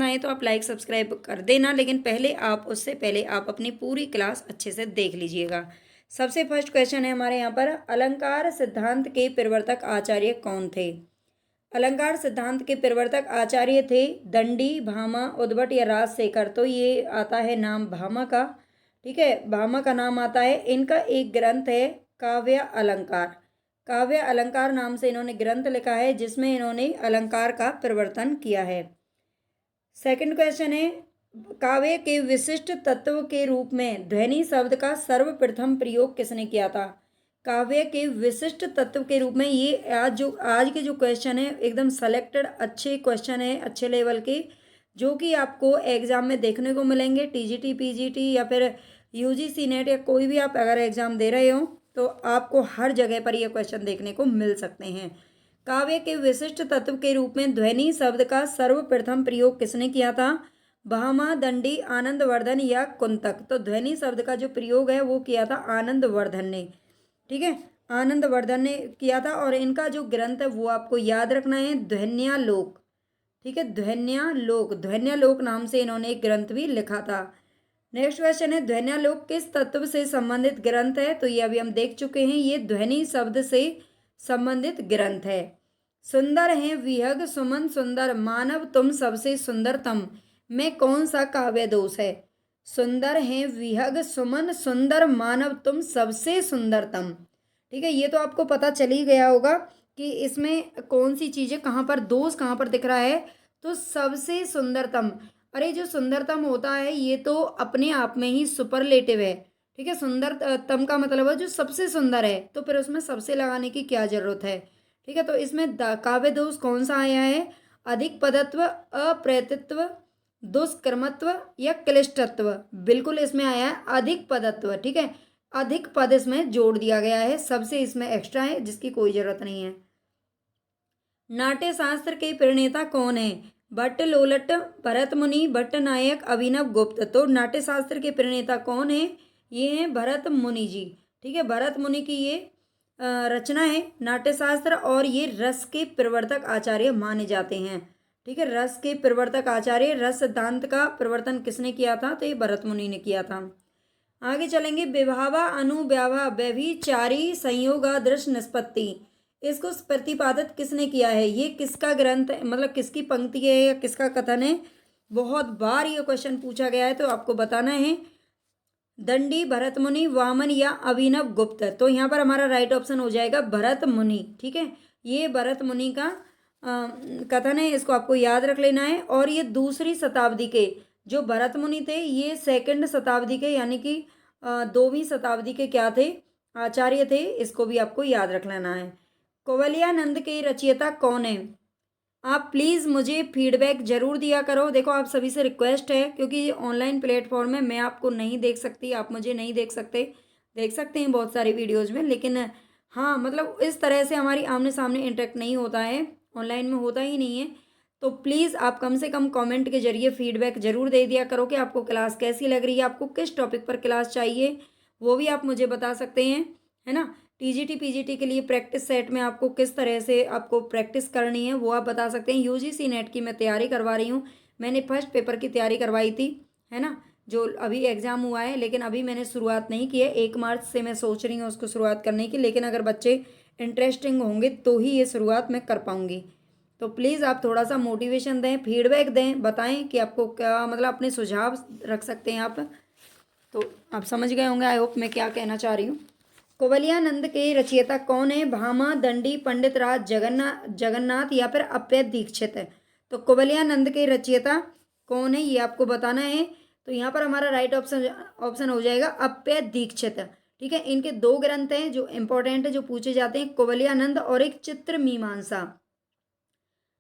आए तो आप लाइक सब्सक्राइब कर देना, लेकिन उससे पहले आप अपनी पूरी क्लास अच्छे से देख लीजिएगा। सबसे फर्स्ट क्वेश्चन है हमारे यहाँ पर, अलंकार सिद्धांत के प्रवर्तक आचार्य कौन थे? अलंकार सिद्धांत के प्रवर्तक आचार्य थे दंडी, भामा, उद्भट या राजशेखर। तो ये आता है नाम भामा का, ठीक है, भामा का नाम आता है। इनका एक ग्रंथ है काव्य अलंकार। काव्य अलंकार नाम से इन्होंने ग्रंथ लिखा है, जिसमें इन्होंने अलंकार का प्रवर्तन किया है। सेकंड क्वेश्चन है, काव्य के विशिष्ट तत्व के रूप में ध्वनि शब्द का सर्वप्रथम प्रयोग किसने किया था? काव्य के विशिष्ट तत्व के रूप में, ये आज के जो क्वेश्चन है एकदम सेलेक्टेड अच्छे क्वेश्चन है, अच्छे लेवल के, जो कि आपको एग्जाम में देखने को मिलेंगे। टीजीटी, पीजीटी या फिर यूजीसी नेट या कोई भी आप अगर एग्जाम दे रहे हो तो आपको हर जगह पर ये क्वेश्चन देखने को मिल सकते हैं। काव्य के विशिष्ट तत्व के रूप में ध्वनि शब्द का सर्वप्रथम प्रयोग किसने किया था? भामा, दंडी, आनंदवर्धन या कुंतक। तो ध्वनि शब्द का जो प्रयोग है वो किया था आनंदवर्धन ने, ठीक है, आनंदवर्धन ने किया था। और इनका जो ग्रंथ है वो आपको याद रखना है, ध्वन्यालोक, ठीक है, ध्वन्यालोक, ध्वन्यालोक नाम से इन्होंने एक ग्रंथ भी लिखा था। नेक्स्ट क्वेश्चन है, ध्वन्यालोक किस तत्व से संबंधित ग्रंथ है? तो ये अभी हम देख चुके हैं, ये ध्वनि शब्द से संबंधित ग्रंथ है। सुंदर है विहग सुमन सुंदर, मानव तुम सबसे सुंदरतम में कौन सा काव्य दोष है? सुंदर है विहग सुमन सुंदर, मानव तुम सबसे सुंदरतम, ठीक है। ये तो आपको पता चल ही गया होगा कि इसमें कौन सी चीज़ें कहाँ पर दोष कहाँ पर दिख रहा है। तो सबसे सुंदरतम, अरे जो सुंदरतम होता है ये तो अपने आप में ही सुपरलेटिव है, ठीक है। सुंदरतम का मतलब है जो सबसे सुंदर है, तो फिर उसमें सबसे लगाने की क्या जरूरत है, ठीक है। तो इसमें काव्य दोष कौन सा आया है? अधिक पदत्व, अप्रतित्व, दुष्कर्मत्व या क्लिष्टत्व। बिल्कुल इसमें आया है अधिक पदत्व, ठीक है, अधिक पद इसमें जोड़ दिया गया है, सबसे इसमें एक्स्ट्रा है जिसकी कोई जरूरत नहीं है। नाट्य शास्त्र के प्रणेता कौन है? भट्ट, लोलट, भरत मुनि, भट्ट नायक, अभिनव गुप्त। तो नाट्य शास्त्र के प्रणेता कौन है? ये हैं भरत मुनि जी, ठीक है। भरत मुनि की ये रचना है नाट्य शास्त्र, और ये रस के प्रवर्तक आचार्य माने जाते हैं, ठीक है। रस के प्रवर्तक आचार्य, रस सिद्धांत का प्रवर्तन किसने किया था? तो ये भरत मुनि ने किया था। आगे चलेंगे, विभावा अनुव्यावा व्यभिचारी संयोगादृश निष्पत्ति, इसको प्रतिपादित किसने किया है? ये किसका ग्रंथ है, मतलब किसकी पंक्ति है या किसका कथन है? बहुत बार ये क्वेश्चन पूछा गया है, तो आपको बताना है। दंडी, भरत मुनि, वामन या अभिनव गुप्त। तो यहाँ पर हमारा राइट ऑप्शन हो जाएगा भरत मुनि, ठीक है। ये भरत मुनि का कथन है, इसको आपको याद रख लेना है। और ये दूसरी शताब्दी के जो भरत मुनि थे, ये सेकंड शताब्दी के यानी कि 2वीं शताब्दी के क्या थे? आचार्य थे। इसको भी आपको याद रख लेना है। कुवलयानंद के रचयिता कौन है? आप प्लीज़ मुझे फीडबैक ज़रूर दिया करो। देखो आप सभी से रिक्वेस्ट है, क्योंकि ऑनलाइन प्लेटफॉर्म में मैं आपको नहीं देख सकती, आप मुझे नहीं देख सकते, देख सकते हैं बहुत सारी वीडियोज़ में, लेकिन हाँ मतलब इस तरह से हमारी आमने सामने इंटरेक्ट नहीं होता है, ऑनलाइन में होता ही नहीं है। तो प्लीज़ आप कम से कम कमेंट के जरिए फीडबैक ज़रूर दे दिया करो कि आपको क्लास कैसी लग रही है, आपको किस टॉपिक पर क्लास चाहिए, वो भी आप मुझे बता सकते हैं, है ना। टीजीटी पीजीटी के लिए प्रैक्टिस सेट में आपको किस तरह से आपको प्रैक्टिस करनी है वो आप बता सकते हैं। यूजीसी नेट की मैं तैयारी करवा रही हूँ, मैंने फर्स्ट पेपर की तैयारी करवाई थी, है ना, जो अभी एग्ज़ाम हुआ है, लेकिन अभी मैंने शुरुआत नहीं की है। 1 मार्च से मैं सोच रही हूँ उसको शुरुआत करने की, लेकिन अगर बच्चे इंटरेस्टिंग होंगे तो ही ये शुरुआत मैं कर पाऊँगी। तो प्लीज़ आप थोड़ा सा मोटिवेशन दें, फीडबैक दें, बताएं कि आपको क्या मतलब अपने सुझाव रख सकते हैं आप। तो आप समझ गए होंगे, आई होप मैं क्या कहना चाह रही हूँ। कुवलयानंद के रचयिता कौन है? भामा, दंडी, पंडित राज जगन्नाथ या फिर अप्य दीक्षित है। तो कुवलयानंद के रचयिता कौन है ये आपको बताना है। तो यहाँ पर हमारा राइट ऑप्शन हो जाएगा अप्य दीक्षित, ठीक है। इनके 2 ग्रंथ हैं जो इंपॉर्टेंट है, जो पूछे जाते हैं, कुवलयानंद और एक चित्र मीमांसा,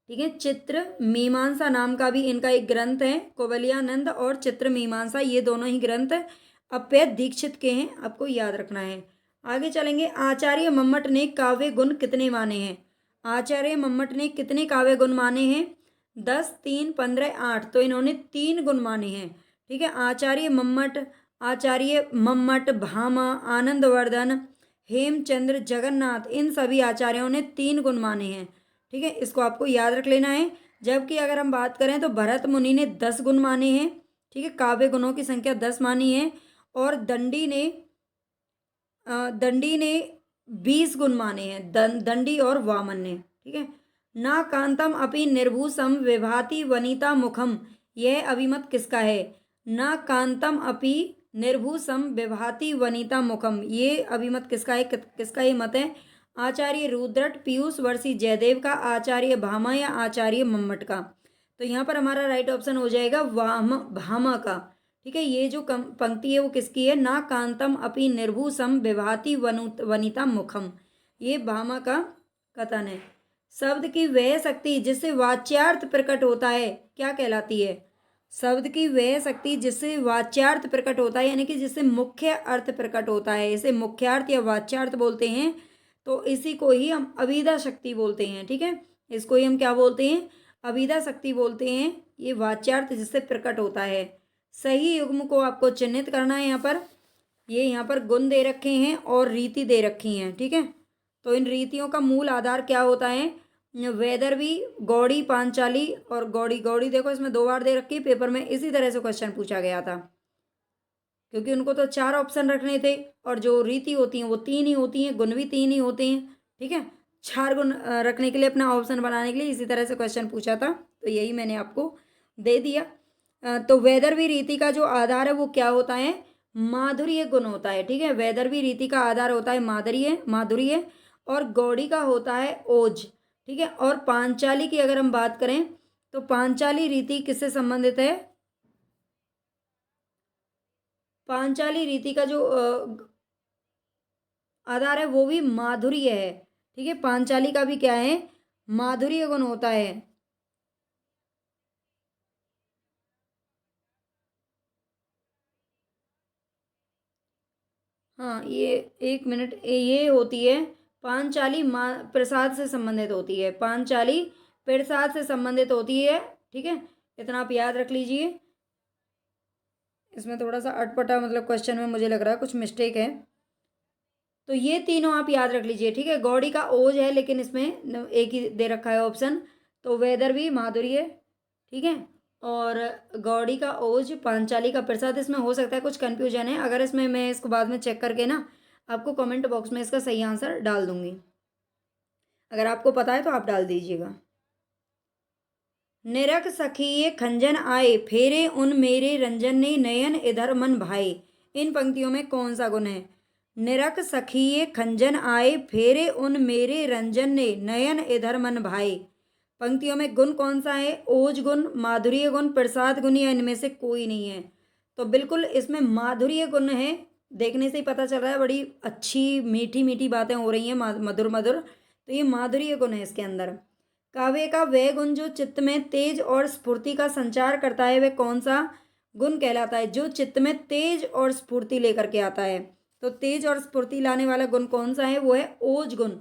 ठीक है। चित्र मीमांसा नाम का भी इनका एक ग्रंथ है। कुवलयानंद और चित्र मीमांसा ये दोनों ही ग्रंथ अप्य दीक्षित के हैं, आपको याद रखना है। आगे चलेंगे, आचार्य मम्मट ने काव्य गुण कितने माने हैं? आचार्य मम्मट ने कितने काव्य गुण माने हैं? 10, 3, 15, 8। तो इन्होंने 3 गुण माने हैं, ठीक है। आचार्य मम्मट, भामा, आनंदवर्धन, हेमचंद्र, जगन्नाथ, इन सभी आचार्यों ने 3 गुण माने हैं, ठीक है। इसको आपको याद रख लेना है। जबकि अगर हम बात करें तो भरत मुनि ने 10 गुण माने हैं, ठीक है, काव्य गुणों की संख्या 10 मानी है। और दंडी ने 20 गुण माने हैं, दंडी और वामन ने, ठीक है। ना कांतम अपि निर्भूसम विभाति वनिता मुखम, यह अभिमत किसका है? ना कांतम अपि निर्भूसम विभाति वनिता मुखम, ये अभिमत किसका है, किसका ये मत है? आचार्य रुद्रट, पीयूष वर्षी जयदेव का, आचार्य भामा या आचार्य मम्मट का। तो यहाँ पर हमारा राइट ऑप्शन हो जाएगा भामा का, ठीक है। ये जो पंक्ति है वो किसकी है? ना कांतम अपि निर्भूसम विभाति वनिता मुखम, ये भामा का कथन है। शब्द की वह शक्ति जिससे वाच्यार्थ प्रकट होता है क्या कहलाती है? शब्द की वह शक्ति जिससे वाच्यार्थ प्रकट होता है, यानी कि जिससे मुख्य अर्थ प्रकट होता है, इसे मुख्यार्थ या वाच्यार्थ बोलते हैं। तो इसी को ही हम अभिधा शक्ति बोलते हैं, ठीक है। इसको ही हम क्या बोलते हैं? अभिधा शक्ति बोलते हैं। ये वाच्यार्थ जिससे प्रकट होता है। सही युग्म को आपको चिन्हित करना है। यहाँ पर ये यहाँ पर गुण दे रखे हैं और रीति दे रखी हैं, ठीक है। तो इन रीतियों का मूल आधार क्या होता है? वैदर्भी, गौड़ी, पांचाली और गौड़ी। गौड़ी देखो इसमें 2 बार दे रखी है, पेपर में इसी तरह से क्वेश्चन पूछा गया था, क्योंकि उनको तो 4 ऑप्शन रखने थे और जो रीति होती हैं वो 3 ही होती हैं, गुण भी 3 ही होते हैं, ठीक है। 4 गुण रखने के लिए अपना ऑप्शन बनाने के लिए इसी तरह से क्वेश्चन पूछा था, तो यही मैंने आपको दे दिया। तो वैदर्भी रीति का जो आधार है वो क्या होता है? माधुर्य गुण होता है, ठीक है। वैदर्भी रीति का आधार होता है माधुर्य, और गौड़ी का होता है ओज, ठीक है। और पांचाली की अगर हम बात करें तो पांचाली रीति किससे संबंधित है? पांचाली रीति का जो आधार है वो भी माधुर्य है, ठीक है। पांचाली का भी क्या है? माधुर्य गुण होता है। हाँ, ये 1 मिनट, ये होती है पांचाली प्रसाद से संबंधित होती है, पांचाली प्रसाद से संबंधित होती है, ठीक है। इतना आप याद रख लीजिए। इसमें थोड़ा सा अटपटा मतलब क्वेश्चन में मुझे लग रहा है कुछ मिस्टेक है, तो ये तीनों आप याद रख लीजिए, ठीक है। गौड़ी का ओज है लेकिन इसमें एक ही दे रखा है ऑप्शन, तो वैदर्भी माधुर्य, ठीक है। और गौड़ी का ओज, पांचाली का प्रसाद। इसमें हो सकता है कुछ कन्फ्यूजन है, अगर इसमें मैं इसको बाद में चेक करके ना आपको कमेंट बॉक्स में इसका सही आंसर डाल दूंगी, अगर आपको पता है तो आप डाल दीजिएगा। निरख सखिए खंजन आए, फेरे उन मेरे रंजन ने, नयन इधर मन भाए। इन पंक्तियों में कौन सा गुण है? निरख सखिए खंजन आए, फेरे उन मेरे रंजन ने, नयन इधर मन भाए। पंक्तियों में गुण कौन सा है? ओज गुण, माधुर्य गुण, प्रसाद गुण, या इनमें से कोई नहीं है? तो बिल्कुल इसमें माधुर्य गुण है, देखने से ही पता चल रहा है, बड़ी अच्छी मीठी मीठी बातें हो रही हैं, मधुर मधुर, तो ये माधुर्य गुण है इसके अंदर। काव्य का वह गुण जो चित्त में तेज और स्फूर्ति का संचार करता है, वह कौन सा गुण कहलाता है? जो चित्त में तेज और स्फूर्ति लेकर के आता है। तो तेज और स्फूर्ति लाने वाला गुण कौन सा है? वो है ओज गुण।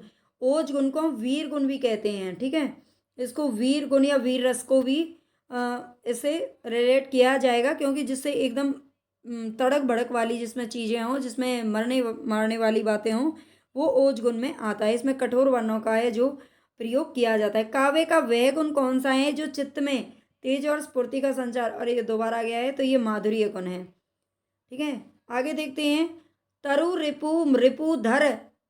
ओज गुण को हम वीर गुण भी कहते हैं, ठीक है। इसको वीर गुण या वीर रस को भी इसे रिलेट किया जाएगा, क्योंकि जिससे एकदम तड़क भड़क वाली जिसमें चीज़ें हों, जिसमें मरने मारने वाली बातें हों, वो ओज गुण में आता है। इसमें कठोर वर्णों का है जो प्रयोग किया जाता है। काव्य का वह गुण कौन सा है जो चित्त में तेज और स्फूर्ति का संचार, और ये दोबारा गया है, तो ये माधुर्य गुण है, ठीक है। आगे देखते हैं। तरु रिपु रिपु धर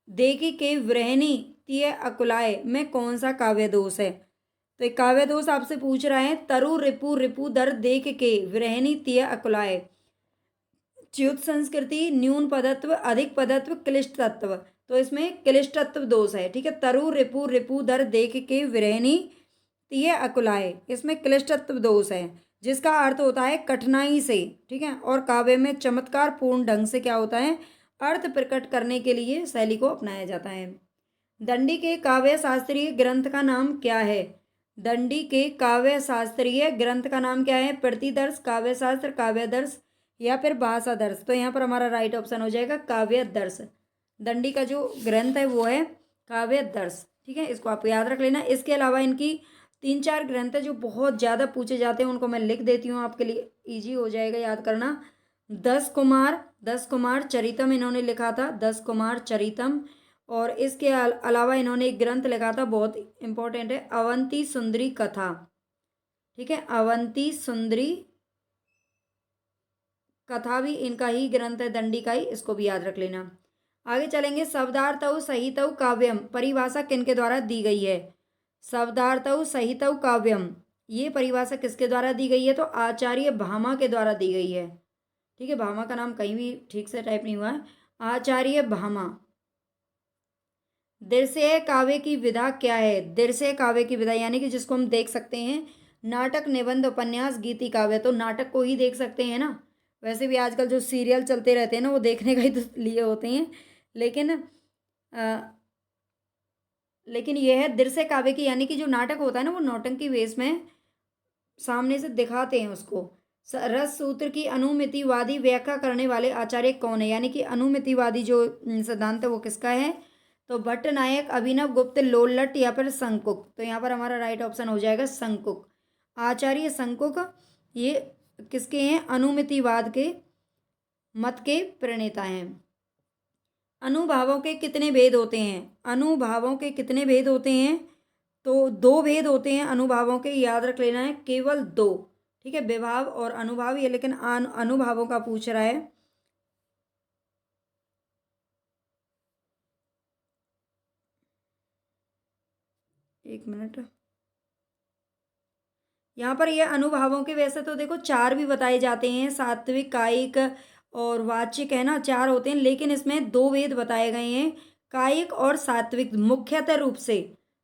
देखी के व्रहनी तिय अकुलाए में कौन सा काव्य दोष है? तो एक काव्य दोष आपसे पूछ रहा है। तरु रिपु रिपु धर देख के व्रहनी तिय अकुलाए, च्युत संस्कृति, न्यून पदत्व, अधिक पदत्व, क्लिष्ट तत्व। तो इसमें क्लिष्टत्व दोष है, ठीक है। तरु रिपु रिपु धर देख के विरहनी तिय अकुलाए, इसमें क्लिष्टत्व दोष है, जिसका अर्थ होता है कठिनाई से, ठीक है। और काव्य में चमत्कार पूर्ण ढंग से क्या होता है? अर्थ प्रकट करने के लिए शैली को अपनाया जाता है। दंडी के काव्य शास्त्रीय ग्रंथ का नाम क्या है? दंडी के काव्य शास्त्रीय ग्रंथ का नाम क्या है? प्रतिदर्श, काव्य शास्त्र, काव्य दर्श, या फिर भाषा दर्श। तो यहाँ पर हमारा राइट ऑप्शन हो जाएगा काव्य दर्श। दंडी का जो ग्रंथ है वो है काव्य दर्श, ठीक है। इसको आप याद रख लेना। इसके अलावा इनकी 3-4 ग्रंथ है जो बहुत ज़्यादा पूछे जाते हैं, उनको मैं लिख देती हूँ आपके लिए, ईजी हो जाएगा याद करना। 10 कुमार चरितम इन्होंने लिखा था, 10 कुमार चरितम। और इसके अलावा इन्होंने एक ग्रंथ लिखा था, बहुत इंपॉर्टेंट है, अवंती सुंदरी कथा, ठीक है, अवंती सुंदरी कथा भी इनका ही ग्रंथ है, दंडिका ही, इसको भी याद रख लेना। आगे चलेंगे, शब्दार्थौ सहितौ काव्यम परिभाषा किनके द्वारा दी गई है? शब्दार्थौ सहितौ काव्यम, ये परिभाषा किसके द्वारा दी गई है? तो आचार्य भामा के द्वारा दी गई है। ठीक है, भामा का नाम कहीं भी ठीक से टाइप नहीं हुआ है, आचार्य भामा। दृश्य काव्य की विधा क्या है? दृश्य काव्य की विधा यानी कि जिसको हम देख सकते हैं, नाटक, निबंध, उपन्यास, गीति काव्य। तो नाटक को ही देख सकते हैं ना, वैसे भी आजकल जो सीरियल चलते रहते हैं ना वो देखने का ही तो लिए होते हैं, लेकिन लेकिन यह है दृश्य काव्य की, यानी कि जो नाटक होता है ना वो नौटंकी वेश में सामने से दिखाते हैं उसको। रस सूत्र की अनुमितिवादी व्याख्या करने वाले आचार्य कौन है? यानी कि अनुमितिवादी जो सिद्धांत है वो किसका है? तो भट्ट नायक, अभिनव गुप्त, लोल्लट या फिर शंकुक। तो यहाँ पर हमारा राइट ऑप्शन हो जाएगा शंकुक। आचार्य शंकुक ये किसके हैं? अनुमितिवाद के मत के प्रणेता हैं। अनुभावों के कितने भेद होते हैं? अनुभावों के कितने भेद होते हैं? तो दो भेद होते हैं अनुभावों के, याद रख लेना है, केवल दो। ठीक है, विभाव और अनुभाव, ये लेकिन अनुभावों का पूछ रहा है। एक मिनट, यहाँ पर ये अनुभावों के वैसे तो देखो चार भी बताए जाते हैं, सात्विक, कायिक और वाचिक, है ना, चार होते हैं, लेकिन इसमें दो भेद बताए गए हैं, कायिक और सात्विक, मुख्यतः रूप से।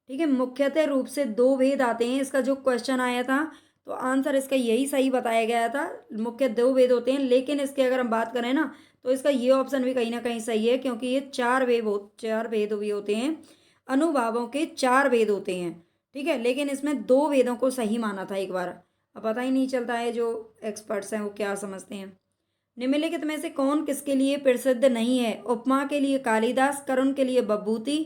ठीक है, मुख्यतः रूप से दो भेद आते हैं। इसका जो क्वेश्चन आया था तो आंसर इसका यही सही बताया गया था, मुख्य दो भेद होते हैं, लेकिन इसके अगर हम बात करें ना तो इसका ये ऑप्शन भी कहीं ना कहीं सही है, क्योंकि ये चार भेद भी होते हैं, अनुभावों के चार भेद होते हैं। ठीक है, लेकिन इसमें दो वेदों को सही माना था एक बार। अब पता ही नहीं चलता है जो एक्सपर्ट्स हैं वो क्या समझते हैं। निम्नलिखित में से कौन किसके लिए प्रसिद्ध नहीं है? उपमा के लिए कालिदास, करुण के लिए बभूति,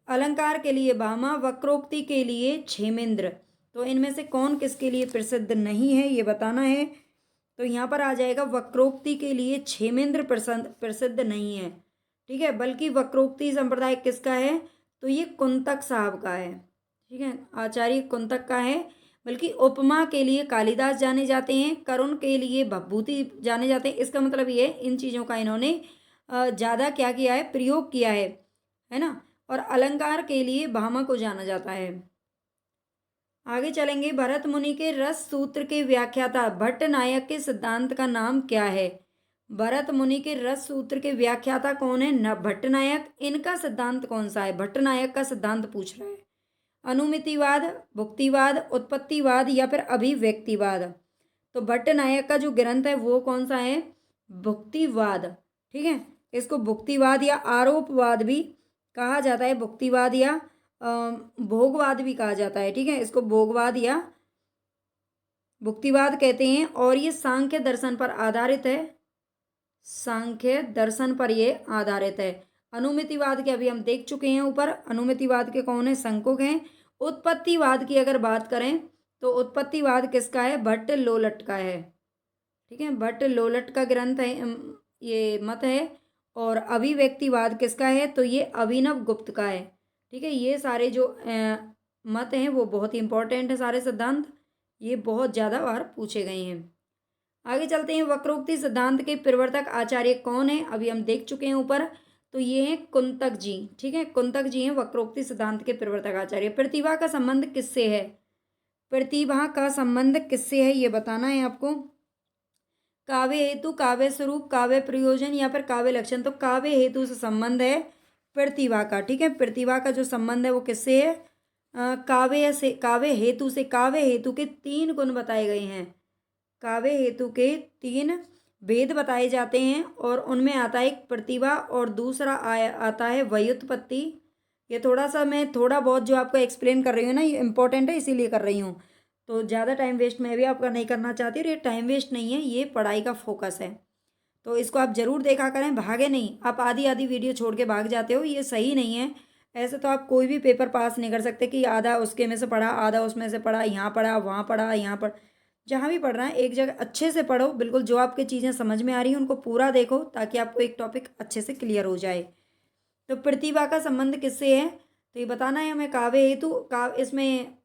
अलंकार के लिए भामा, वक्रोक्ति के लिए क्षेमेंद्र। तो इनमें से कौन किसके लिए प्रसिद्ध नहीं है ये बताना है। तो यहाँ पर आ जाएगा वक्रोक्ति के लिए क्षेमेंद्र प्रसिद्ध नहीं है। ठीक है, बल्कि वक्रोक्ति संप्रदाय किसका है? तो ये कुंतक साहब का है। ठीक है, आचार्य कुंतक का है। बल्कि उपमा के लिए कालिदास जाने जाते हैं, करुण के लिए भभूति जाने जाते हैं। इसका मतलब ये इन चीज़ों का इन्होंने ज़्यादा क्या किया है? प्रयोग किया है ना। और अलंकार के लिए भामा को जाना जाता है। आगे चलेंगे, भरत मुनि के रस सूत्र के व्याख्याता भट्ट नायक के सिद्धांत का नाम क्या है? भरत मुनि के रस सूत्र के व्याख्याता कौन है? न भट्ट नायक। इनका सिद्धांत कौन सा है? भट्ट नायक का सिद्धांत पूछ रहा है। अनुमितिवाद, भुक्तिवाद, उत्पत्तिवाद या फिर अभिव्यक्तिवाद। तो भट्ट नायक का जो ग्रंथ है वो कौन सा है? भुक्तिवाद। ठीक है, इसको भुक्तिवाद या आरोपवाद भी कहा जाता है, भुक्तिवाद या भोगवाद भी कहा जाता है। ठीक है, इसको भोगवाद या भुक्तिवाद कहते हैं, और ये सांख्य दर्शन पर आधारित है। सांख्य दर्शन पर ये आधारित है। अनुमितिवाद के अभी हम देख चुके हैं ऊपर, अनुमितिवाद के कौन है? शंकुक हैं। उत्पत्तिवाद की अगर बात करें तो उत्पत्तिवाद किसका है? भट्ट लोलट का है। ठीक है, भट्ट लोलट का ग्रंथ है, ये मत है। और अभिव्यक्तिवाद किसका है? तो ये अभिनव गुप्त का है। ठीक है, ये सारे जो मत हैं वो बहुत ही इंपॉर्टेंट है, सारे सिद्धांत ये बहुत ज़्यादा बार पूछे गए हैं। आगे चलते हैं, वक्रोक्ति सिद्धांत के प्रवर्तक आचार्य कौन है? अभी हम देख चुके हैं ऊपर, तो ये हैं कुंतक जी। ठीक है, कुंतक जी हैं वक्रोक्ति सिद्धांत के प्रवर्तक आचार्य। प्रतिभा का संबंध किससे है? प्रतिभा का संबंध किससे है ये बताना है आपको। काव्य हेतु, काव्य स्वरूप, काव्य प्रयोजन या फिर काव्य लक्षण। तो काव्य हेतु से संबंध है प्रतिभा का। ठीक है, प्रतिभा का जो संबंध है वो किससे है? काव्य से, काव्य हेतु से। काव्य हेतु के तीन गुण बताए गए हैं, काव्य हेतु के तीन भेद बताए जाते हैं, और उनमें आता है एक प्रतिभा और दूसरा आता है व्युत्पत्ति। ये थोड़ा सा मैं थोड़ा बहुत जो आपको एक्सप्लेन कर रही हूँ ना ये इंपॉर्टेंट है, इसीलिए कर रही हूँ। तो ज़्यादा टाइम वेस्ट मैं भी आपका नहीं करना चाहती, और ये टाइम वेस्ट नहीं है, ये पढ़ाई का फोकस है। तो इसको आप ज़रूर देखा करें, भागे नहीं। आप आधी आधी वीडियो छोड़ के भाग जाते हो, ये सही नहीं है। ऐसे तो आप कोई भी पेपर पास नहीं कर सकते कि आधा उसके में से पढ़ा, आधा उसमें से पढ़ा, यहाँ पढ़ा, वहाँ पढ़ा, यहाँ पढ़, जहाँ भी पढ़ना है एक जगह अच्छे से पढ़ो। बिल्कुल जो आपकी चीज़ें समझ में आ रही हैं उनको पूरा देखो, ताकि आपको एक टॉपिक अच्छे से क्लियर हो जाए। तो प्रतिभा का संबंध किससे है? तो ये बताना है हमें। काव्य हेतु, इसमें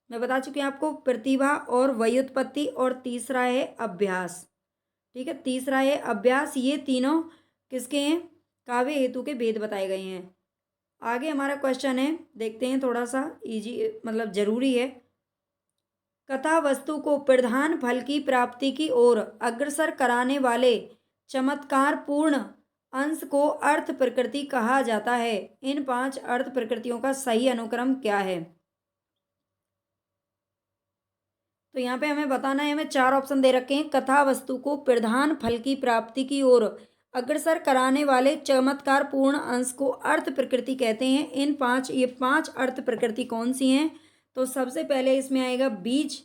मैं बता चुकी हूँ आपको, प्रतिभा और व्युत्पत्ति, और तीसरा है अभ्यास। ठीक है, तीसरा है अभ्यास। ये तीनों किसके हैं? काव्य हेतु के भेद बताए गए हैं। आगे हमारा क्वेश्चन है, देखते हैं, थोड़ा सा इजी मतलब जरूरी है। कथा वस्तु को प्रधान फल की प्राप्ति की ओर अग्रसर कराने वाले चमत्कार पूर्ण अंश को अर्थ प्रकृति कहा जाता है। इन 5 अर्थ प्रकृतियों का सही अनुक्रम क्या है? तो यहाँ पे हमें बताना है, हमें 4 ऑप्शन दे रखे हैं। कथा वस्तु को प्रधान फल की प्राप्ति की ओर अग्रसर कराने वाले चमत्कार पूर्ण अंश को अर्थ प्रकृति कहते हैं। ये 5 अर्थ प्रकृति कौन सी हैं? तो सबसे पहले इसमें आएगा बीज,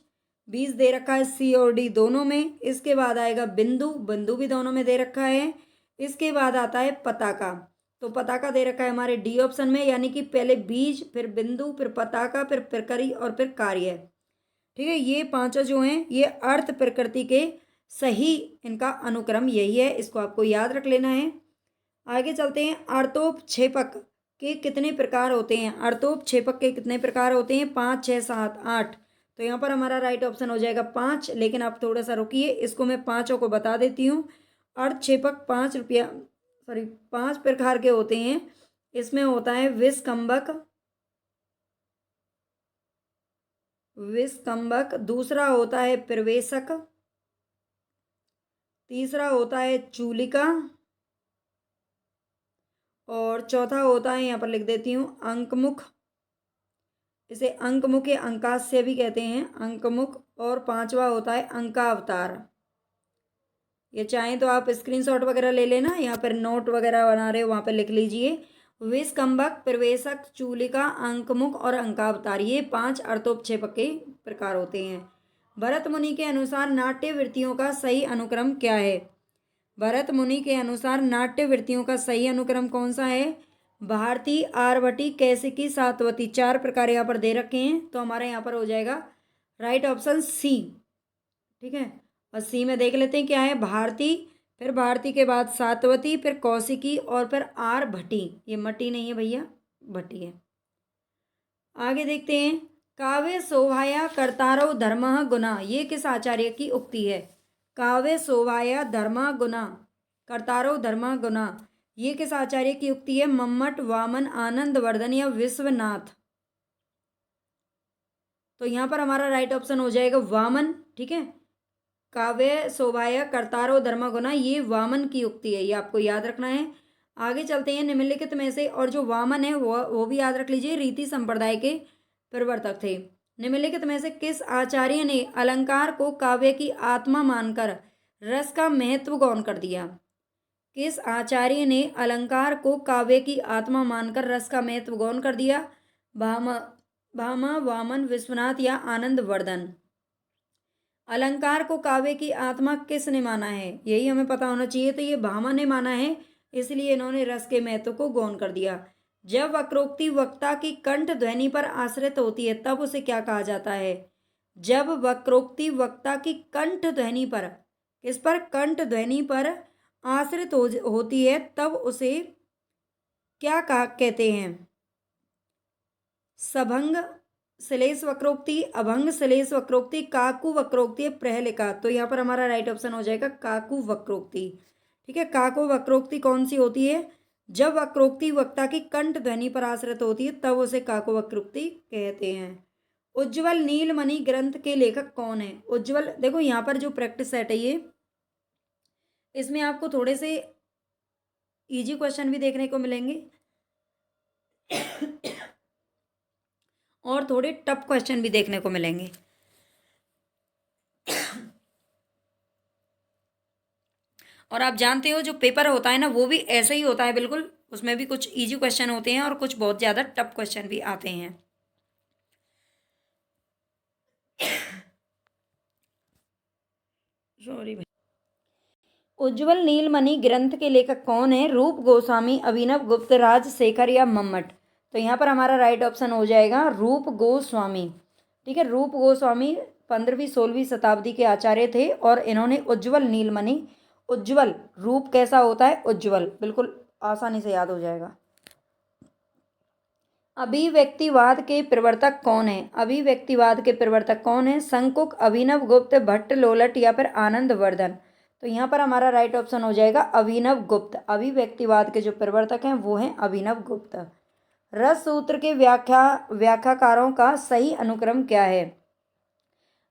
बीज दे रखा है सी और डी दोनों में। इसके बाद आएगा बिंदु, बिंदु भी दोनों में दे रखा है। इसके बाद आता है पताका, तो पताका दे रखा है हमारे डी ऑप्शन में, यानी कि पहले बीज, फिर बिंदु, फिर पताका, फिर प्रकरी और फिर कार्य। ठीक है, ये 5 जो हैं ये अर्थ प्रकृति के सही, इनका अनुक्रम यही है, इसको आपको याद रख लेना है। आगे चलते हैं। अर्थोपक्षेपक के कितने प्रकार होते हैं? अर्थोपक्षेपक के कितने प्रकार होते हैं? 5, 6, 7, 8। तो यहाँ पर हमारा राइट ऑप्शन हो जाएगा 5। लेकिन आप थोड़ा सा रुकिए, इसको मैं 5 को बता देती हूँ। अर्थक्षेपक 5 प्रकार के होते हैं। इसमें होता है विस्कंभक, दूसरा होता है प्रवेशक, तीसरा होता है चूलिका, और चौथा होता है, यहाँ पर लिख देती हूँ, अंकमुख। इसे अंकमुख या अंकास्य भी कहते हैं, अंकमुख। और 5वां होता है अंकावतार। ये चाहें तो आप स्क्रीनशॉट वगैरह ले लेना, यहाँ पर नोट वगैरह बना रहे हो वहाँ पर लिख लीजिए। विस्कंभक, प्रवेशक, चूलिका, अंकमुख और अंकावतार, ये 5 अर्थोपक्षेपक के प्रकार होते हैं। भरत मुनि के अनुसार नाट्य वृत्तियों का सही अनुक्रम क्या है? भरत मुनि के अनुसार नाट्य वृत्तियों का सही अनुक्रम कौन सा है? भारती, आरवटी, कैसिकी, सातवती, 4 प्रकार यहाँ पर दे रखे हैं। तो हमारे यहाँ पर हो जाएगा राइट ऑप्शन सी। ठीक है, और सी में देख लेते हैं क्या है। भारती, फिर भारती के बाद सातवती, फिर कौशिकी और फिर आर भट्टी। ये मटी नहीं है भैया, भट्टी है। आगे देखते हैं। काव्य शोभाया कर्तारौ धर्मः गुना, ये किस आचार्य की उक्ति है? काव्य शोभाया धर्मः गुना कर्तारौ धर्मः गुना, ये किस आचार्य की उक्ति है? मम्मट, वामन, आनंद वर्धन या विश्वनाथ। तो यहाँ पर हमारा राइट ऑप्शन हो जाएगा वामन। ठीक है, काव्य शोभाया कर्तारो धर्म गुना, ये वामन की उक्ति है, ये आपको याद रखना है। आगे चलते हैं। निम्नलिखित में से, और जो वामन है वो भी याद रख लीजिए, रीति संप्रदाय के प्रवर्तक थे। निम्नलिखित में से किस आचार्य ने अलंकार को काव्य की आत्मा मानकर रस का महत्व गौण कर दिया? किस आचार्य ने अलंकार को काव्य की आत्मा मानकर रस का महत्व गौण कर दिया? भामा, वामन, विश्वनाथ या आनंद वर्धन। अलंकार को काव्य की आत्मा किसने माना है? यही हमें पता होना चाहिए। तो ये भामा ने माना है, इसलिए इन्होंने रस के महत्व को गौण कर दिया। जब वक्रोक्ति वक्ता की कंठ ध्वनि पर आश्रित होती है तब उसे क्या कहा जाता है? जब वक्रोक्ति वक्ता की कंठ ध्वनि पर, किस पर? कंठ ध्वनि पर आश्रित होती है तब उसे क्या कहते हैं? सभंग श्लेष वक्रोक्ति, अभंग श्लेष वक्रोक्ति, काकु वक्रोक्ति, प्रहलिका। तो यहाँ पर हमारा राइट ऑप्शन हो जाएगा काकु वक्रोक्ति। ठीक है, काकु वक्रोक्ति कौन सी होती है? जब वक्रोक्ति वक्ता की कंठ ध्वनि पर आश्रित होती है तब उसे काकु वक्रोक्ति कहते हैं। उज्ज्वल नीलमणि ग्रंथ के लेखक कौन है? उज्ज्वल, देखो यहाँ पर जो प्रैक्टिस सेट है ये, इसमें आपको थोड़े से इजी क्वेश्चन भी देखने को मिलेंगे और थोड़े टफ क्वेश्चन भी देखने को मिलेंगे। और आप जानते हो जो पेपर होता है ना वो भी ऐसे ही होता है बिल्कुल, उसमें भी कुछ इजी क्वेश्चन होते हैं और कुछ बहुत ज़्यादा टफ क्वेश्चन भी आते हैं। सॉरी भाई। उज्ज्वल नीलमणि ग्रंथ के लेखक कौन है? रूप गोस्वामी, अभिनव गुप्त, राजशेखर या मम्मट। तो यहाँ पर हमारा राइट ऑप्शन हो जाएगा रूप गोस्वामी। ठीक है, रूप गोस्वामी 15वीं 16वीं शताब्दी के आचार्य थे और इन्होंने उज्ज्वल नीलमणि, उज्ज्वल रूप कैसा होता है? उज्ज्वल, बिल्कुल आसानी से याद हो जाएगा। अभिव्यक्तिवाद के प्रवर्तक कौन है? अभिव्यक्तिवाद के प्रवर्तक कौन है? शंकुक, अभिनव गुप्त, भट्ट लोलट या फिर आनंद वर्धन। तो यहाँ पर हमारा राइट ऑप्शन हो जाएगा अभिनव गुप्त। अभिव्यक्तिवाद के जो प्रवर्तक हैं वो हैं अभिनव गुप्त। रस सूत्र के व्याख्याकारों का सही अनुक्रम क्या है?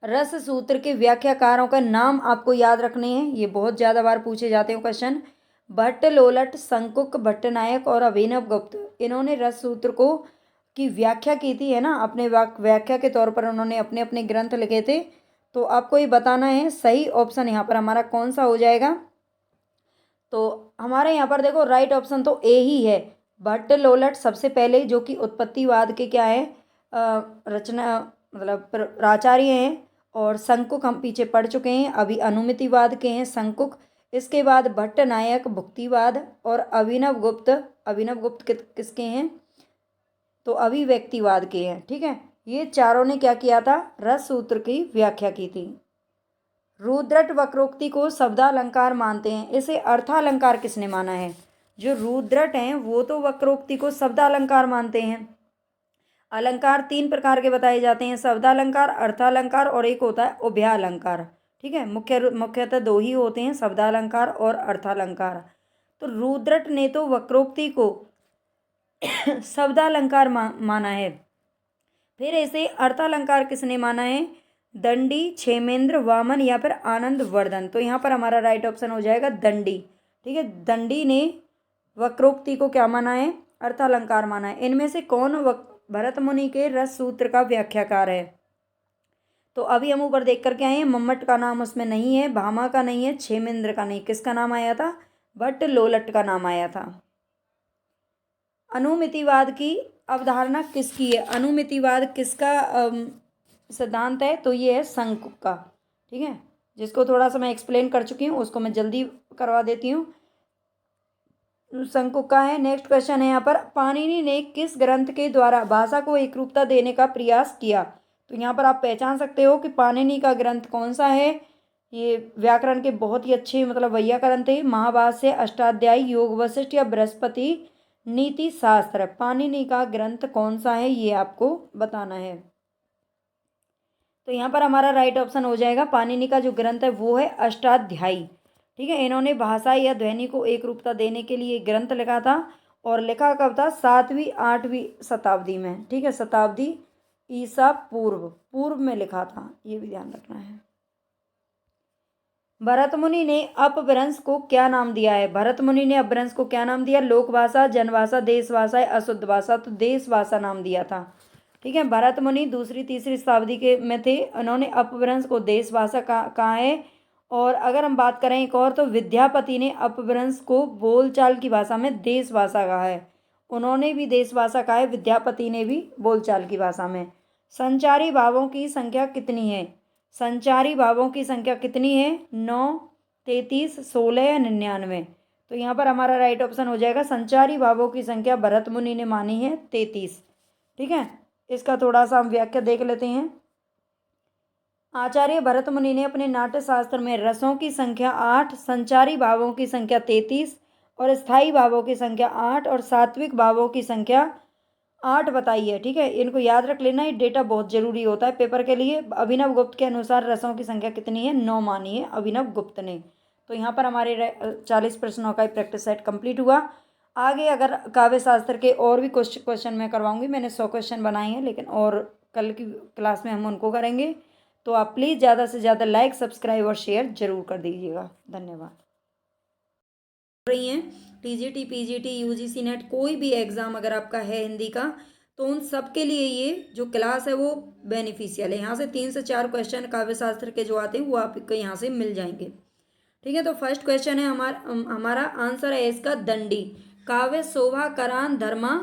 रस सूत्र के व्याख्याकारों का नाम आपको याद रखने हैं, ये बहुत ज़्यादा बार पूछे जाते हैं क्वेश्चन। भट्ट लोलट, शंकुक, भट्टनायक और अभिनव गुप्त, इन्होंने रस सूत्र को की व्याख्या की थी, है ना। अपने व्याख्या के तौर पर उन्होंने अपने अपने ग्रंथ लिखे थे। तो आपको ये बताना है सही ऑप्शन यहाँ पर हमारा कौन सा हो जाएगा। तो हमारे यहाँ पर देखो राइट ऑप्शन तो ए ही है। भट्ट लोलट सबसे पहले जो कि उत्पत्तिवाद के क्या है रचना मतलब प्राचार्य हैं। और शंकुक हम पीछे पढ़ चुके हैं, अभी अनुमितिवाद के हैं शंकुक। इसके बाद भट्ट नायक भुक्तिवाद और अभिनव गुप्त। अभिनव गुप्त किसके हैं? तो अभिव्यक्तिवाद के हैं। ठीक है, ये चारों ने क्या किया था? रस सूत्र की व्याख्या की थी। रुद्रट वक्रोक्ति को शब्दालंकार मानते हैं, इसे अर्थालंकार किसने माना है? जो रुद्रट हैं वो तो वक्रोक्ति को शब्दालंकार मानते हैं। अलंकार 3 प्रकार के बताए जाते हैं, शब्दालंकार, अर्थालंकार और एक होता है उभयालंकार। ठीक है, मुख्यतः 2 ही होते हैं, शब्दालंकार और अर्थालंकार। तो रुद्रट ने तो वक्रोक्ति को शब्दालंकार माना है। फिर इसे अर्थालंकार किसने माना है? दंडी, क्षेमेंद्र, वामन या फिर आनंद वर्धन। तो यहाँ पर हमारा राइट ऑप्शन हो जाएगा दंडी। ठीक है, दंडी ने वक्रोक्ति को क्या माना है? अर्थालंकार माना है। इनमें से कौन भरत मुनि के रस सूत्र का व्याख्याकार है? तो अभी हम ऊपर देख करके आए हैं, मम्मट का नाम उसमें नहीं है, भामा का नहीं है, क्षेमेंद्र का नहीं, किसका नाम आया था? भट्ट लोलट का नाम आया था। अनुमितिवाद की अवधारणा किसकी है? अनुमितिवाद किसका सिद्धांत है? तो ये है शंकुक का। ठीक है, जिसको थोड़ा सा मैं एक्सप्लेन कर चुकी हूँ, उसको मैं जल्दी करवा देती हूँ। शंकुक का है। नेक्स्ट क्वेश्चन है यहाँ पर, पाणिनि ने किस ग्रंथ के द्वारा भाषा को एकरूपता देने का प्रयास किया? तो यहाँ पर आप पहचान सकते हो कि पाणिनि का ग्रंथ कौन सा है। ये व्याकरण के बहुत ही अच्छे मतलब वैयाकरण थे। महाभाष्य, अष्टाध्यायी, योग वशिष्ठ या बृहस्पति नीति शास्त्र। पाणिनि का ग्रंथ कौन सा है ये आपको बताना है। तो यहाँ पर हमारा राइट ऑप्शन हो जाएगा, पाणिनि का जो ग्रंथ है वो है अष्टाध्यायी। ठीक है, इन्होंने भाषा या ध्वनि को एक रूपता देने के लिए ग्रंथ लिखा था। और लिखा कब था? 7वीं 8वीं शताब्दी में। ठीक है, शताब्दी ईसा पूर्व में लिखा था, ये भी ध्यान रखना है। भरत मुनि ने अपभ्रंश को क्या नाम दिया है? भरत मुनि ने अपभ्रंश को क्या नाम दिया? लोक भाषा, जनभाषा, देश भाषा या अशुद्ध भाषा। तो देश भाषा नाम दिया था। ठीक है, भरत मुनि 2री 3री शताब्दी के में थे, उन्होंने अपभ्रंश को देश भाषा कहा है। और अगर हम बात करें एक और, तो विद्यापति ने अपभ्रंश को बोलचाल की भाषा में देश भाषा कहा है। उन्होंने भी देश भाषा कहा है, विद्यापति ने भी बोलचाल की भाषा में। संचारी भावों की संख्या कितनी है? संचारी भावों की संख्या कितनी है? 9, 33, 16 या 99। तो यहाँ पर हमारा राइट ऑप्शन हो जाएगा, संचारी भावों की संख्या भरत मुनि ने मानी है 33। ठीक है, इसका थोड़ा सा हम व्याख्या देख लेते हैं। आचार्य भरत मुनि ने अपने नाट्य शास्त्र में रसों की संख्या 8, संचारी भावों की संख्या 33 और स्थायी भावों की संख्या 8 और सात्विक भावों की संख्या 8 बताई है। ठीक है, इनको याद रख लेना, ये डेटा बहुत जरूरी होता है पेपर के लिए। अभिनव गुप्त के अनुसार रसों की संख्या कितनी है? 9 मानी है अभिनव गुप्त ने। तो यहाँ पर हमारे 40 प्रश्नों का प्रैक्टिस सेट कंप्लीट हुआ। आगे अगर काव्य शास्त्र के और भी क्वेश्चन मैं करवाऊंगी, मैंने 100 क्वेश्चन बनाए हैं, लेकिन और कल की क्लास में हम उनको करेंगे। तो आप प्लीज़ ज़्यादा से ज़्यादा लाइक, सब्सक्राइब और शेयर जरूर कर दीजिएगा। धन्यवाद। रही हैं टीजीटी, पीजीटी, यूजीसी नेट, कोई भी एग्ज़ाम अगर आपका है हिंदी का, तो उन सब के लिए ये जो क्लास है वो बेनिफिशियल है। यहाँ से 3 से 4 क्वेश्चन काव्य शास्त्र के जो आते हैं वो आपको यहाँ से मिल जाएंगे। ठीक है, तो फर्स्ट क्वेश्चन है हमारा आंसर है इसका दंडी। काव्य शोभा करान धर्मा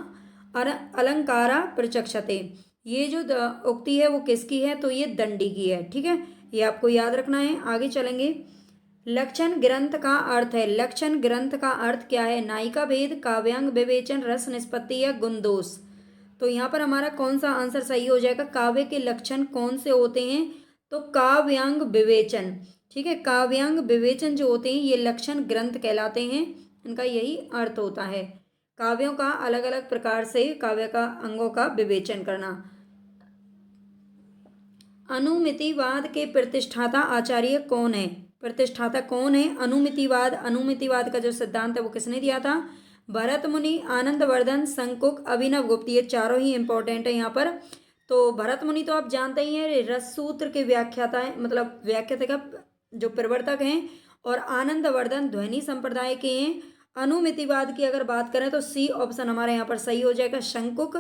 अलंकारा प्रचक्षते। ये जो उक्ति है वो किसकी है? तो ये दंडी की है। ठीक है, ये आपको याद रखना है। आगे चलेंगे। लक्षण ग्रंथ का अर्थ है। लक्षण ग्रंथ का अर्थ क्या है? नायिका भेद, काव्यांग विवेचन, रस निष्पत्ति या गुणदोष। तो यहाँ पर हमारा कौन सा आंसर सही हो जाएगा? काव्य के लक्षण कौन से होते हैं? तो काव्यांग विवेचन। ठीक है, काव्यांग विवेचन जो होते हैं ये लक्षण ग्रंथ कहलाते हैं, इनका यही अर्थ होता है। काव्यों का अलग अलग प्रकार से काव्य का अंगों का विवेचन करना। अनुमितिवाद के प्रतिष्ठाता आचार्य कौन है? प्रतिष्ठाता कौन है? अनुमितिवाद। अनुमितिवाद का जो सिद्धांत है वो किसने दिया था? भरत मुनि, आनंदवर्धन, शंकुक, अभिनव गुप्त। ये चारों ही इंपॉर्टेंट है यहाँ पर। तो भरत मुनि तो आप जानते ही हैं, रस सूत्र के व्याख्याता है, मतलब व्याख्याता का जो प्रवर्तक हैं। और आनंदवर्धन ध्वनि संप्रदाय के हैं। अनुमितिवाद की अगर बात करें तो सी ऑप्शन हमारे यहाँ पर सही हो जाएगा, शंकुक।